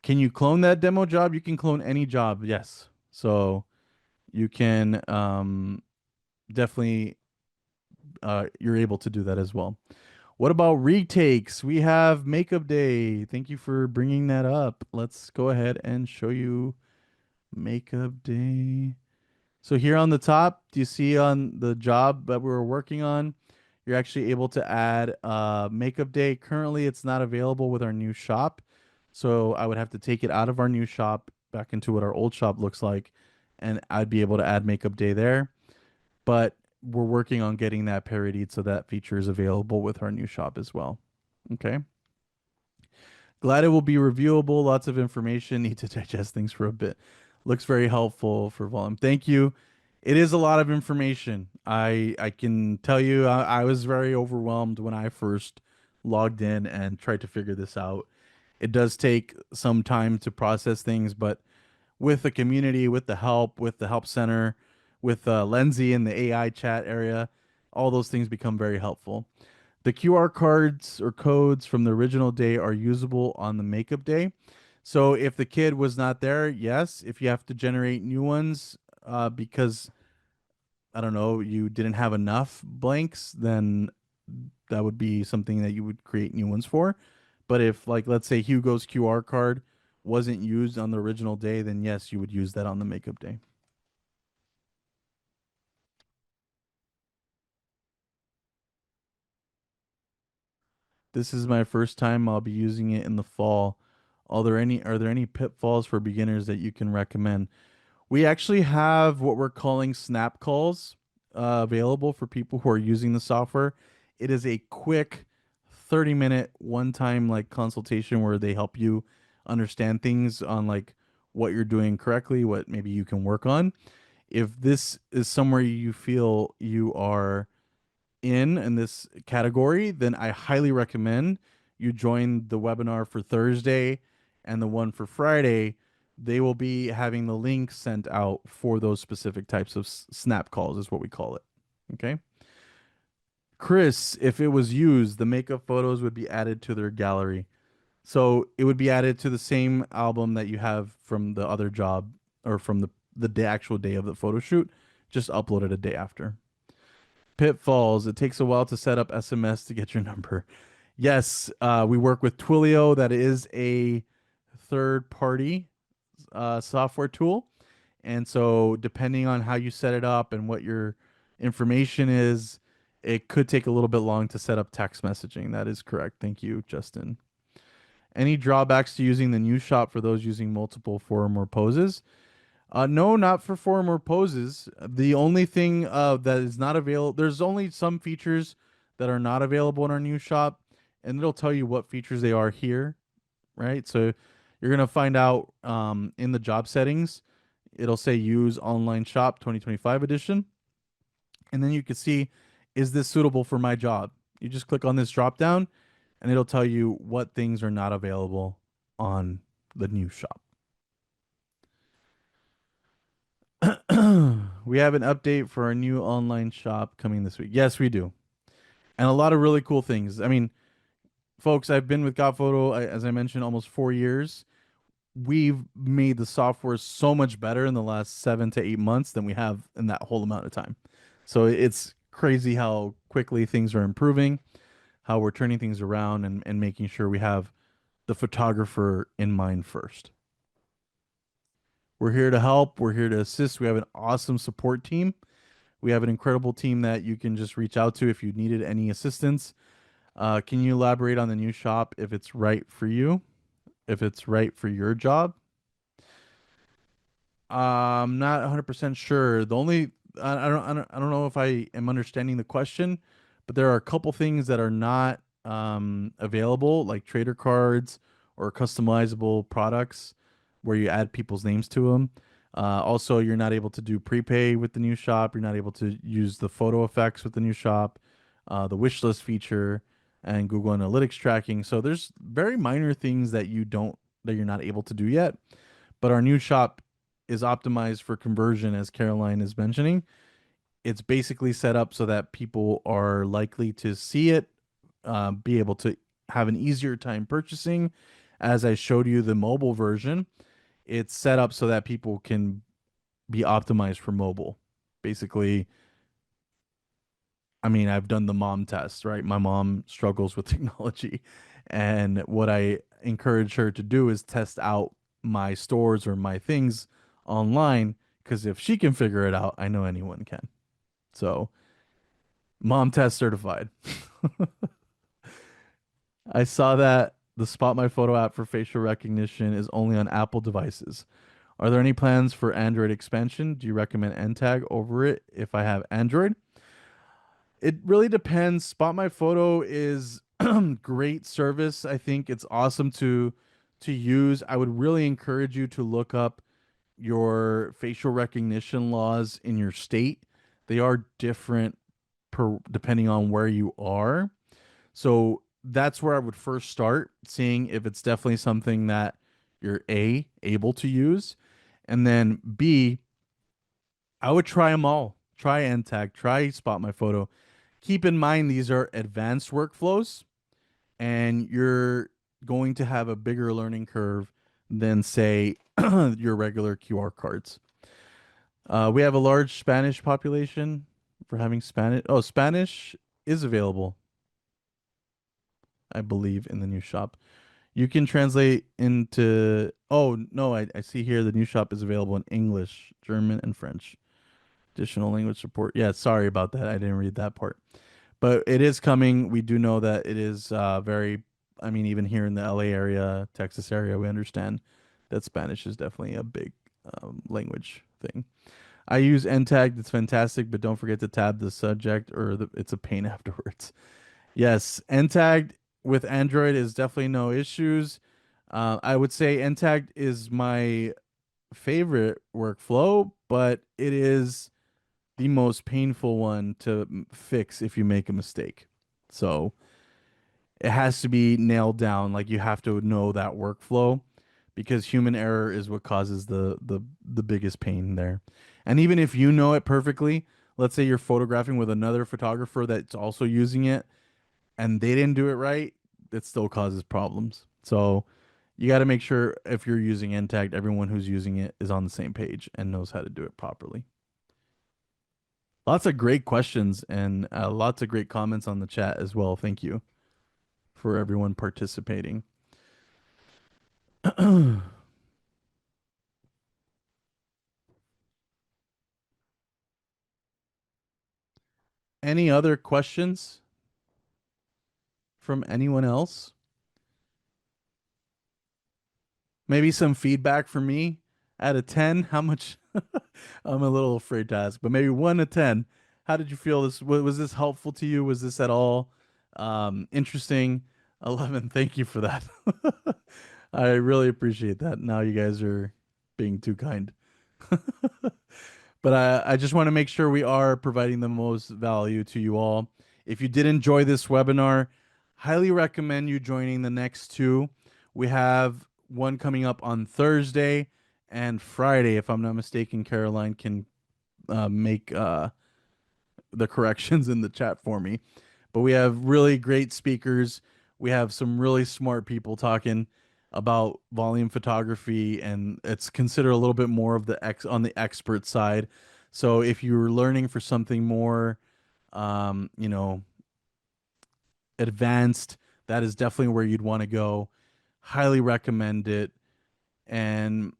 Can you clone that demo job? You can clone any job, yes. So you can definitely you're able to do that as well. What about retakes? We have makeup day. Thank you for bringing that up. Let's go ahead and show you makeup day. So here on the top, do you see on the job that we were working on, you're actually able to add makeup day. Currently, it's not available with our new shop. So I would have to take it out of our new shop back into what our old shop looks like, and I'd be able to add makeup day there. But we're working on getting that parodied so that feature is available with our new shop as well. Okay. Glad it will be reviewable. Lots of information. Need to digest things for a bit. Looks very helpful for volume. Thank you. It is a lot of information. I can tell you I was very overwhelmed when I first logged in and tried to figure this out. It does take some time to process things, but with the community, with the help center, with Lenzy in the AI chat area, all those things become very helpful. The QR cards or codes from the original day are usable on the makeup day. So if the kid was not there, yes. If you have to generate new ones because I don't know, you didn't have enough blanks, then that would be something that you would create new ones for. But if, like, let's say Hugo's QR card wasn't used on the original day, then yes, you would use that on the makeup day. This is my first time. I'll be using it in the fall. Are there any pitfalls for beginners that you can recommend? We actually have what we're calling snap calls available for people who are using the software. It is a quick 30-minute one-time like consultation where they help you understand things on like what you're doing correctly, what maybe you can work on. If this is somewhere you feel you are in this category, then I highly recommend you join the webinar for Thursday and the one for Friday. They will be having the link sent out for those specific types of snap calls, is what we call it. Okay. Chris, if it was used, the makeup photos would be added to their gallery. So it would be added to the same album that you have from the other job or from the day, actual day of the photo shoot, just upload it a day after. Pitfalls. It takes a while to set up SMS to get your number. Yes, we work with Twilio. That is a third party software tool. And so, depending on how you set it up and what your information is, it could take a little bit long to set up text messaging. That is correct. Thank you, Justin. Any drawbacks to using the new shop for those using multiple four or more poses? No, not for form or poses. The only thing that is not available, there's only some features that are not available in our new shop, and it'll tell you what features they are here, right? So you're gonna find out in the job settings, it'll say use online shop 2025 edition, and then you can see, is this suitable for my job? You just click on this drop down, and it'll tell you what things are not available on the new shop. We have an update for our new online shop coming this week. Yes, we do. And a lot of really cool things. I mean, folks, I've been with GotPhoto, as I mentioned, almost 4 years. We've made the software so much better in the last 7 to 8 months than we have in that whole amount of time. So it's crazy how quickly things are improving, how we're turning things around and making sure we have the photographer in mind first. We're here to help. We're here to assist. We have an awesome support team. We have an incredible team that you can just reach out to if you needed any assistance. Can you elaborate on the new shop if it's right for you, if it's right for your job? I'm not 100% sure. The only I don't know if I am understanding the question, but there are a couple things that are not available, like trader cards or customizable products where you add people's names to them. Also, you're not able to do prepay with the new shop. You're not able to use the photo effects with the new shop, the wish list feature, and Google Analytics tracking. So there's very minor things that you're not able to do yet. But our new shop is optimized for conversion, as Caroline is mentioning. It's basically set up so that people are likely to see it, be able to have an easier time purchasing. As I showed you the mobile version, it's set up so that people can be optimized for mobile. Basically, I mean, I've done the mom test, right? My mom struggles with technology. And what I encourage her to do is test out my stores or my things online because if she can figure it out, I know anyone can. So, mom test certified. I saw that the Spot My Photo app for facial recognition is only on Apple devices. Are there any plans for Android expansion? Do you recommend NTAG over it if I have Android? It really depends. Spot My Photo is great service. I think it's awesome to use. I would really encourage you to look up your facial recognition laws in your state. They are different depending on where you are. So that's where I would first start, seeing if it's definitely something that you're able to use, and then B, I would try them all. Try NTAG, try Spot My Photo. Keep in mind these are advanced workflows, and you're going to have a bigger learning curve than say your regular QR cards. We have a large Spanish population for having Spanish. Oh, Spanish is available, I believe, in the new shop. You can translate into. Oh, no, I see here the new shop is available in English, German, and French. Additional language support. Yeah, sorry about that. I didn't read that part. But it is coming. We do know that it is very, I mean, even here in the LA area, Texas area, we understand that Spanish is definitely a big language thing. I use NTAG. It's fantastic, but don't forget to tab the subject or it's a pain afterwards. Yes, NTAG with Android is definitely no issues. I would say NTAG is my favorite workflow, but it is the most painful one to fix if you make a mistake. So it has to be nailed down. Like you have to know that workflow because human error is what causes the biggest pain there. And even if you know it perfectly, let's say you're photographing with another photographer that's also using it and they didn't do it right, it still causes problems. So you got to make sure if you're using NTAG, everyone who's using it is on the same page and knows how to do it properly. Lots of great questions and lots of great comments on the chat as well. Thank you for everyone participating. Any other questions from anyone else? Maybe some feedback for me out of 10. How much? I'm a little afraid to ask, but maybe 1 to 10. How did you feel this? Was this helpful to you? Was this at all interesting? 11. Thank you for that. I really appreciate that. Now you guys are being too kind. But I just want to make sure we are providing the most value to you all. If you did enjoy this webinar, highly recommend you joining the next two. We have one coming up on Thursday and Friday. If I'm not mistaken, Caroline can make the corrections in the chat for me. But we have really great speakers. We have some really smart people talking about volume photography, and it's considered a little bit more of the on the expert side. So if you're learning for something more, you know, advanced, that is definitely where you'd want to go. Highly recommend it. And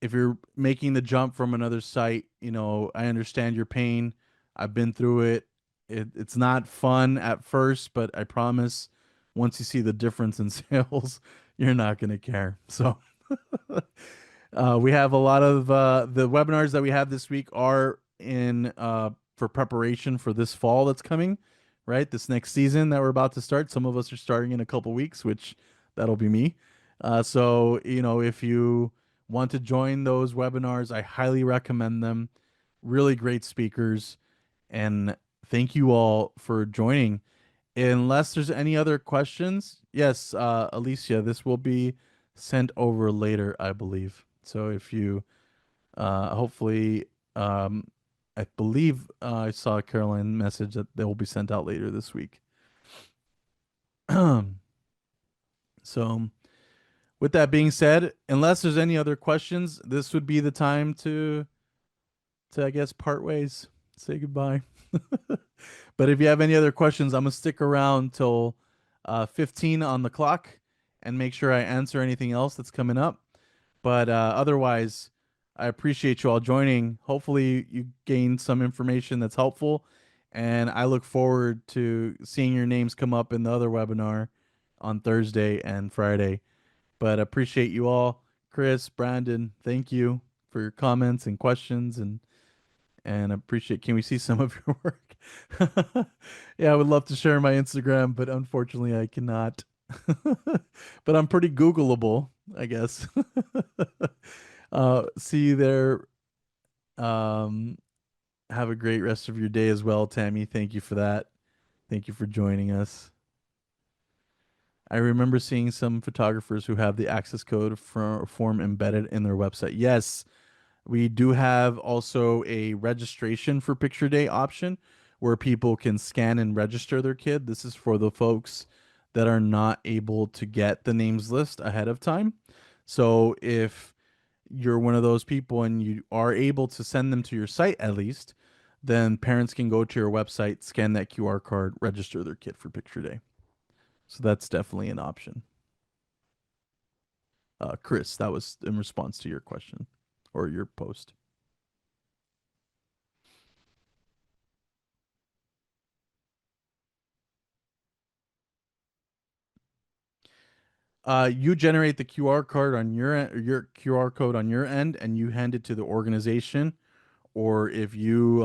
if you're making the jump from another site, you know, I understand your pain. I've been through it. It's not fun at first, but I promise once you see the difference in sales, you're not going to care. So we have a lot of the webinars that we have this week are in for preparation for this fall that's coming, right? This next season that we're about to start. Some of us are starting in a couple weeks, which that'll be me. So, you know, if you want to join those webinars, I highly recommend them. Really great speakers. And thank you all for joining. Unless there's any other questions, yes, Alicia, this will be sent over later, I believe. So if you hopefully, I believe I saw a Caroline message that they will be sent out later this week. So, with that being said, unless there's any other questions, this would be the time to I guess part ways, say goodbye. But if you have any other questions, I'm gonna stick around till 15 on the clock and make sure I answer anything else that's coming up. But otherwise, I appreciate you all joining. Hopefully, you gained some information that's helpful, and I look forward to seeing your names come up in the other webinar on Thursday and Friday. But appreciate you all, Chris, Brandon. Thank you for your comments and questions, and appreciate. Can we see some of your work? Yeah, I would love to share my Instagram, but unfortunately, I cannot. But I'm pretty Googleable, I guess. See you there. Um, have a great rest of your day as well, Tammy. Thank you for that. Thank you for joining us. I remember seeing some photographers who have the access code for, form embedded in their website. Yes, we do have also a registration for picture day option where people can scan and register their kid. This is for the folks that are not able to get the names list ahead of time. So if you're one of those people and you are able to send them to your site at least, then parents can go to your website, scan that QR card, register their kid for picture day. So that's definitely an option. Chris, that was in response to your question or your post. You generate the QR card on your end, or your QR code on your end, and you hand it to the organization. Or if you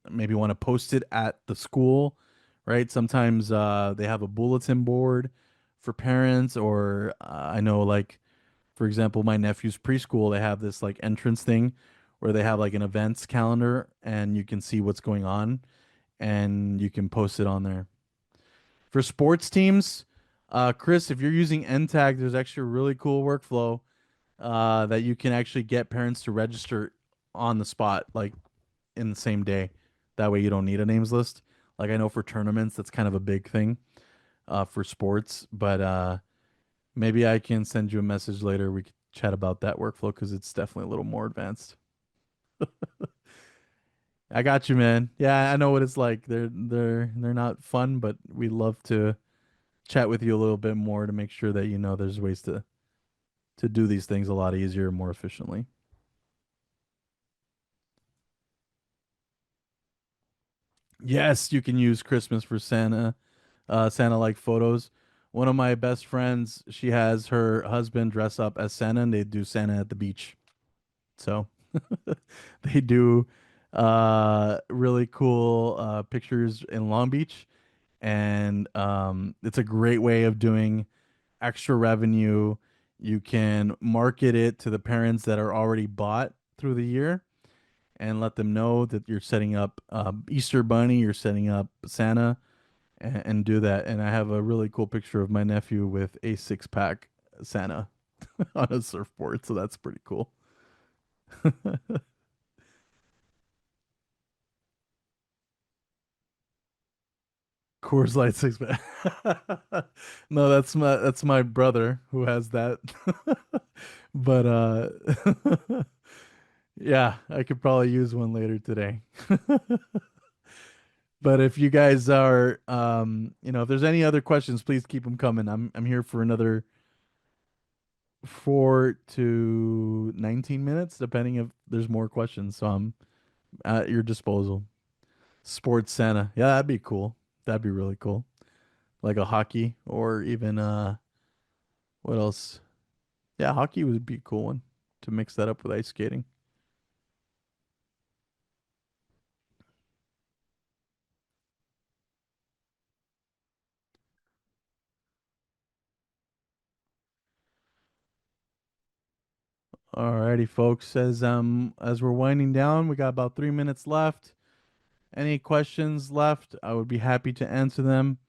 maybe want to post it at the school, right? Sometimes they have a bulletin board for parents, or I know, like, for example, my nephew's preschool, they have this like entrance thing where they have like an events calendar, and you can see what's going on, and you can post it on there. For sports teams, Chris, if you're using NTAG, there's actually a really cool workflow that you can actually get parents to register on the spot, like in the same day. That way you don't need a names list. Like I know for tournaments, that's kind of a big thing for sports, but maybe I can send you a message later. We could chat about that workflow because it's definitely a little more advanced. I got you, man. Yeah, I know what it's like. They're not fun, but we love to chat with you a little bit more to make sure that you know there's ways to do these things a lot easier and more efficiently. Yes, you can use Christmas for Santa, Santa like photos. One of my best friends, she has her husband dress up as Santa and they do Santa at the beach. So they do really cool pictures in Long Beach. And it's a great way of doing extra revenue. You can market it to the parents that are already bought through the year and let them know that you're setting up Easter Bunny, you're setting up Santa, and do that. And I have a really cool picture of my nephew with a 6 pack Santa on a surfboard, so that's pretty cool. Coors Light 6 pack. No, that's my brother who has that. But yeah, I could probably use one later today. But if you guys are, if there's any other questions, please keep them coming. I'm here for another 4 to 19 minutes, depending if there's more questions. So I'm at your disposal. Sports Santa, yeah, that'd be cool. That'd be really cool. Like a hockey, or even what else? Yeah, hockey would be a cool one to mix that up with ice skating. Alrighty, folks. As we're winding down, we got about 3 minutes left. Any questions left? I would be happy to answer them.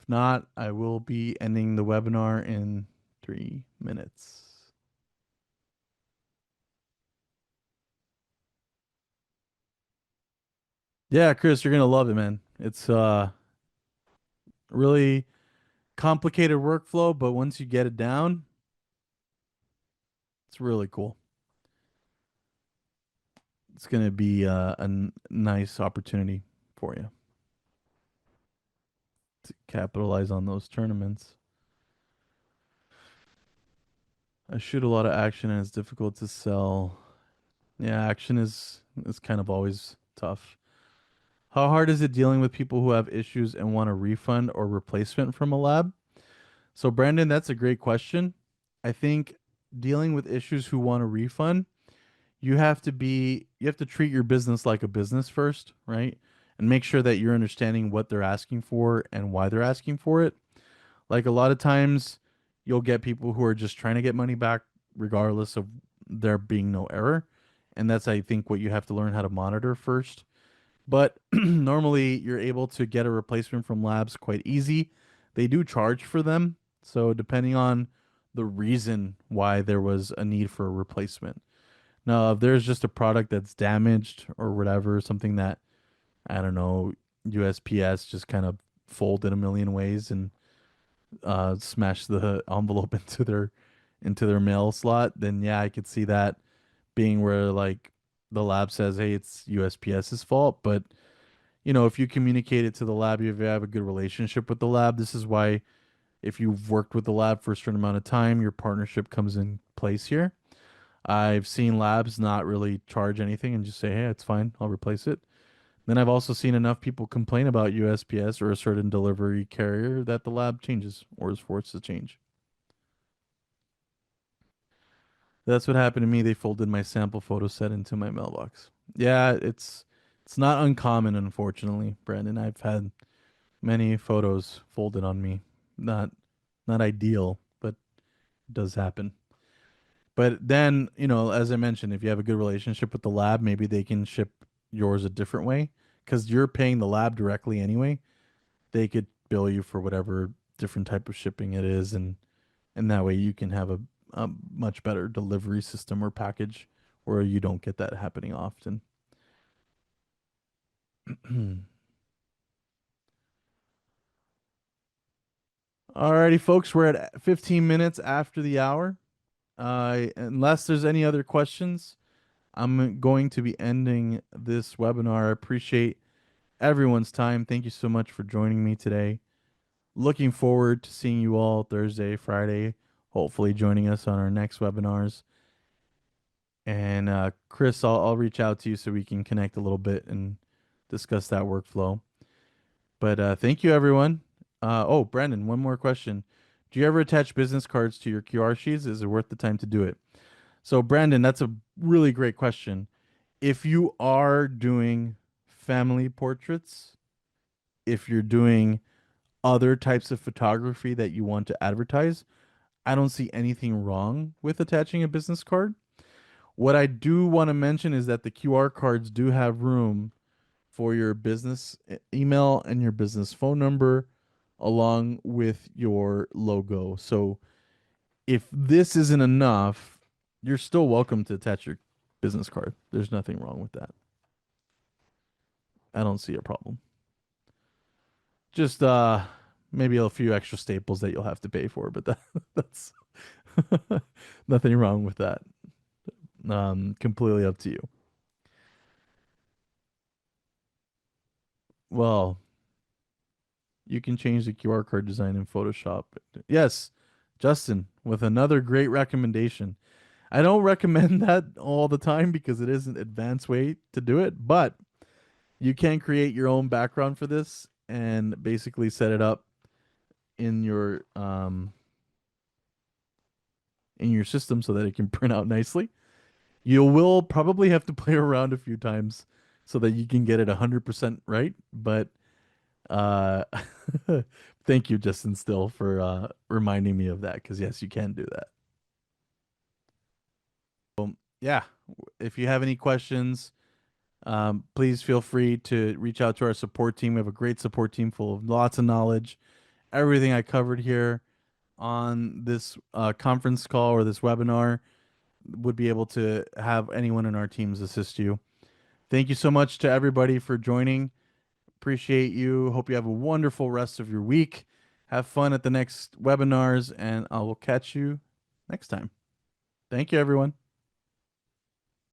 If not, I will be ending the webinar in 3 minutes. Yeah, Chris, you're gonna love it, man. It's really Complicated workflow, but once you get it down, it's really cool. It's going to be nice opportunity for you to capitalize on those tournaments. I shoot a lot of action and it's difficult to sell. Yeah, action is kind of always tough. How hard is it dealing with people who have issues and want a refund or replacement from a lab? So Brandon, that's a great question. I think dealing with issues who want a refund, you have to treat your business like a business first, right? And make sure that you're understanding what they're asking for and why they're asking for it. Like a lot of times you'll get people who are just trying to get money back regardless of there being no error. And that's I think what you have to learn how to monitor first. But normally you're able to get a replacement from labs quite easy. They do charge for them. So depending on the reason why there was a need for a replacement. Now, if there's just a product that's damaged or whatever, something that I don't know, USPS just kind of folded a million ways and smashed the envelope into their mail slot, then yeah, I could see that being where like the lab says, "Hey, it's USPS's fault." But you know, if you communicate it to the lab, if you have a good relationship with the lab, this is why if you've worked with the lab for a certain amount of time, your partnership comes in place here. I've seen labs not really charge anything and just say, "Hey, it's fine. I'll replace it." Then I've also seen enough people complain about USPS or a certain delivery carrier that the lab changes or is forced to change. That's what happened to me. They folded my sample photo set into my mailbox. Yeah, it's not uncommon, unfortunately, Brandon. I've had many photos folded on me. Not not ideal, but it does happen. But then, you know, as I mentioned, if you have a good relationship with the lab, maybe they can ship yours a different way because you're paying the lab directly anyway. They could bill you for whatever different type of shipping it is, and that way you can have a much better delivery system or package where you don't get that happening often. Alrighty, folks, we're at 15 minutes after the hour. Unless there's any other questions, I'm going to be ending this webinar. I appreciate everyone's time. Thank you so much for joining me today. Looking forward to seeing you all Thursday, Friday, hopefully joining us on our next webinars. And Chris, I'll reach out to you so we can connect a little bit and discuss that workflow. But thank you, everyone. Oh, Brandon, one more question. Do you ever attach business cards to your QR sheets? Is it worth the time to do it? So, Brandon, that's a really great question. If you are doing family portraits, if you're doing other types of photography that you want to advertise, I don't see anything wrong with attaching a business card. What I do want to mention is that the QR cards do have room for your business email and your business phone number along with your logo. So if this isn't enough, you're still welcome to attach your business card. There's nothing wrong with that. I don't see a problem. Just maybe a few extra staples that you'll have to pay for, but that's nothing wrong with that. Completely up to you. Well, you can change the QR code design in Photoshop. Yes, Justin, with another great recommendation. I don't recommend that all the time because it is an advanced way to do it, but you can create your own background for this and basically set it up in your system so that it can print out nicely. You will probably have to play around a few times so that you can get it 100% right, but uh thank you Justin still for reminding me of that because yes, you can do that. Yeah, if you have any questions, please feel free to reach out to our support team. We have a great support team full of lots of knowledge. Everything I covered here on this conference call or this webinar would be able to have anyone in our teams assist you. Thank you so much to everybody for joining. Appreciate you. Hope you have a wonderful rest of your week. Have fun at the next webinars, and I will catch you next time. Thank you, everyone.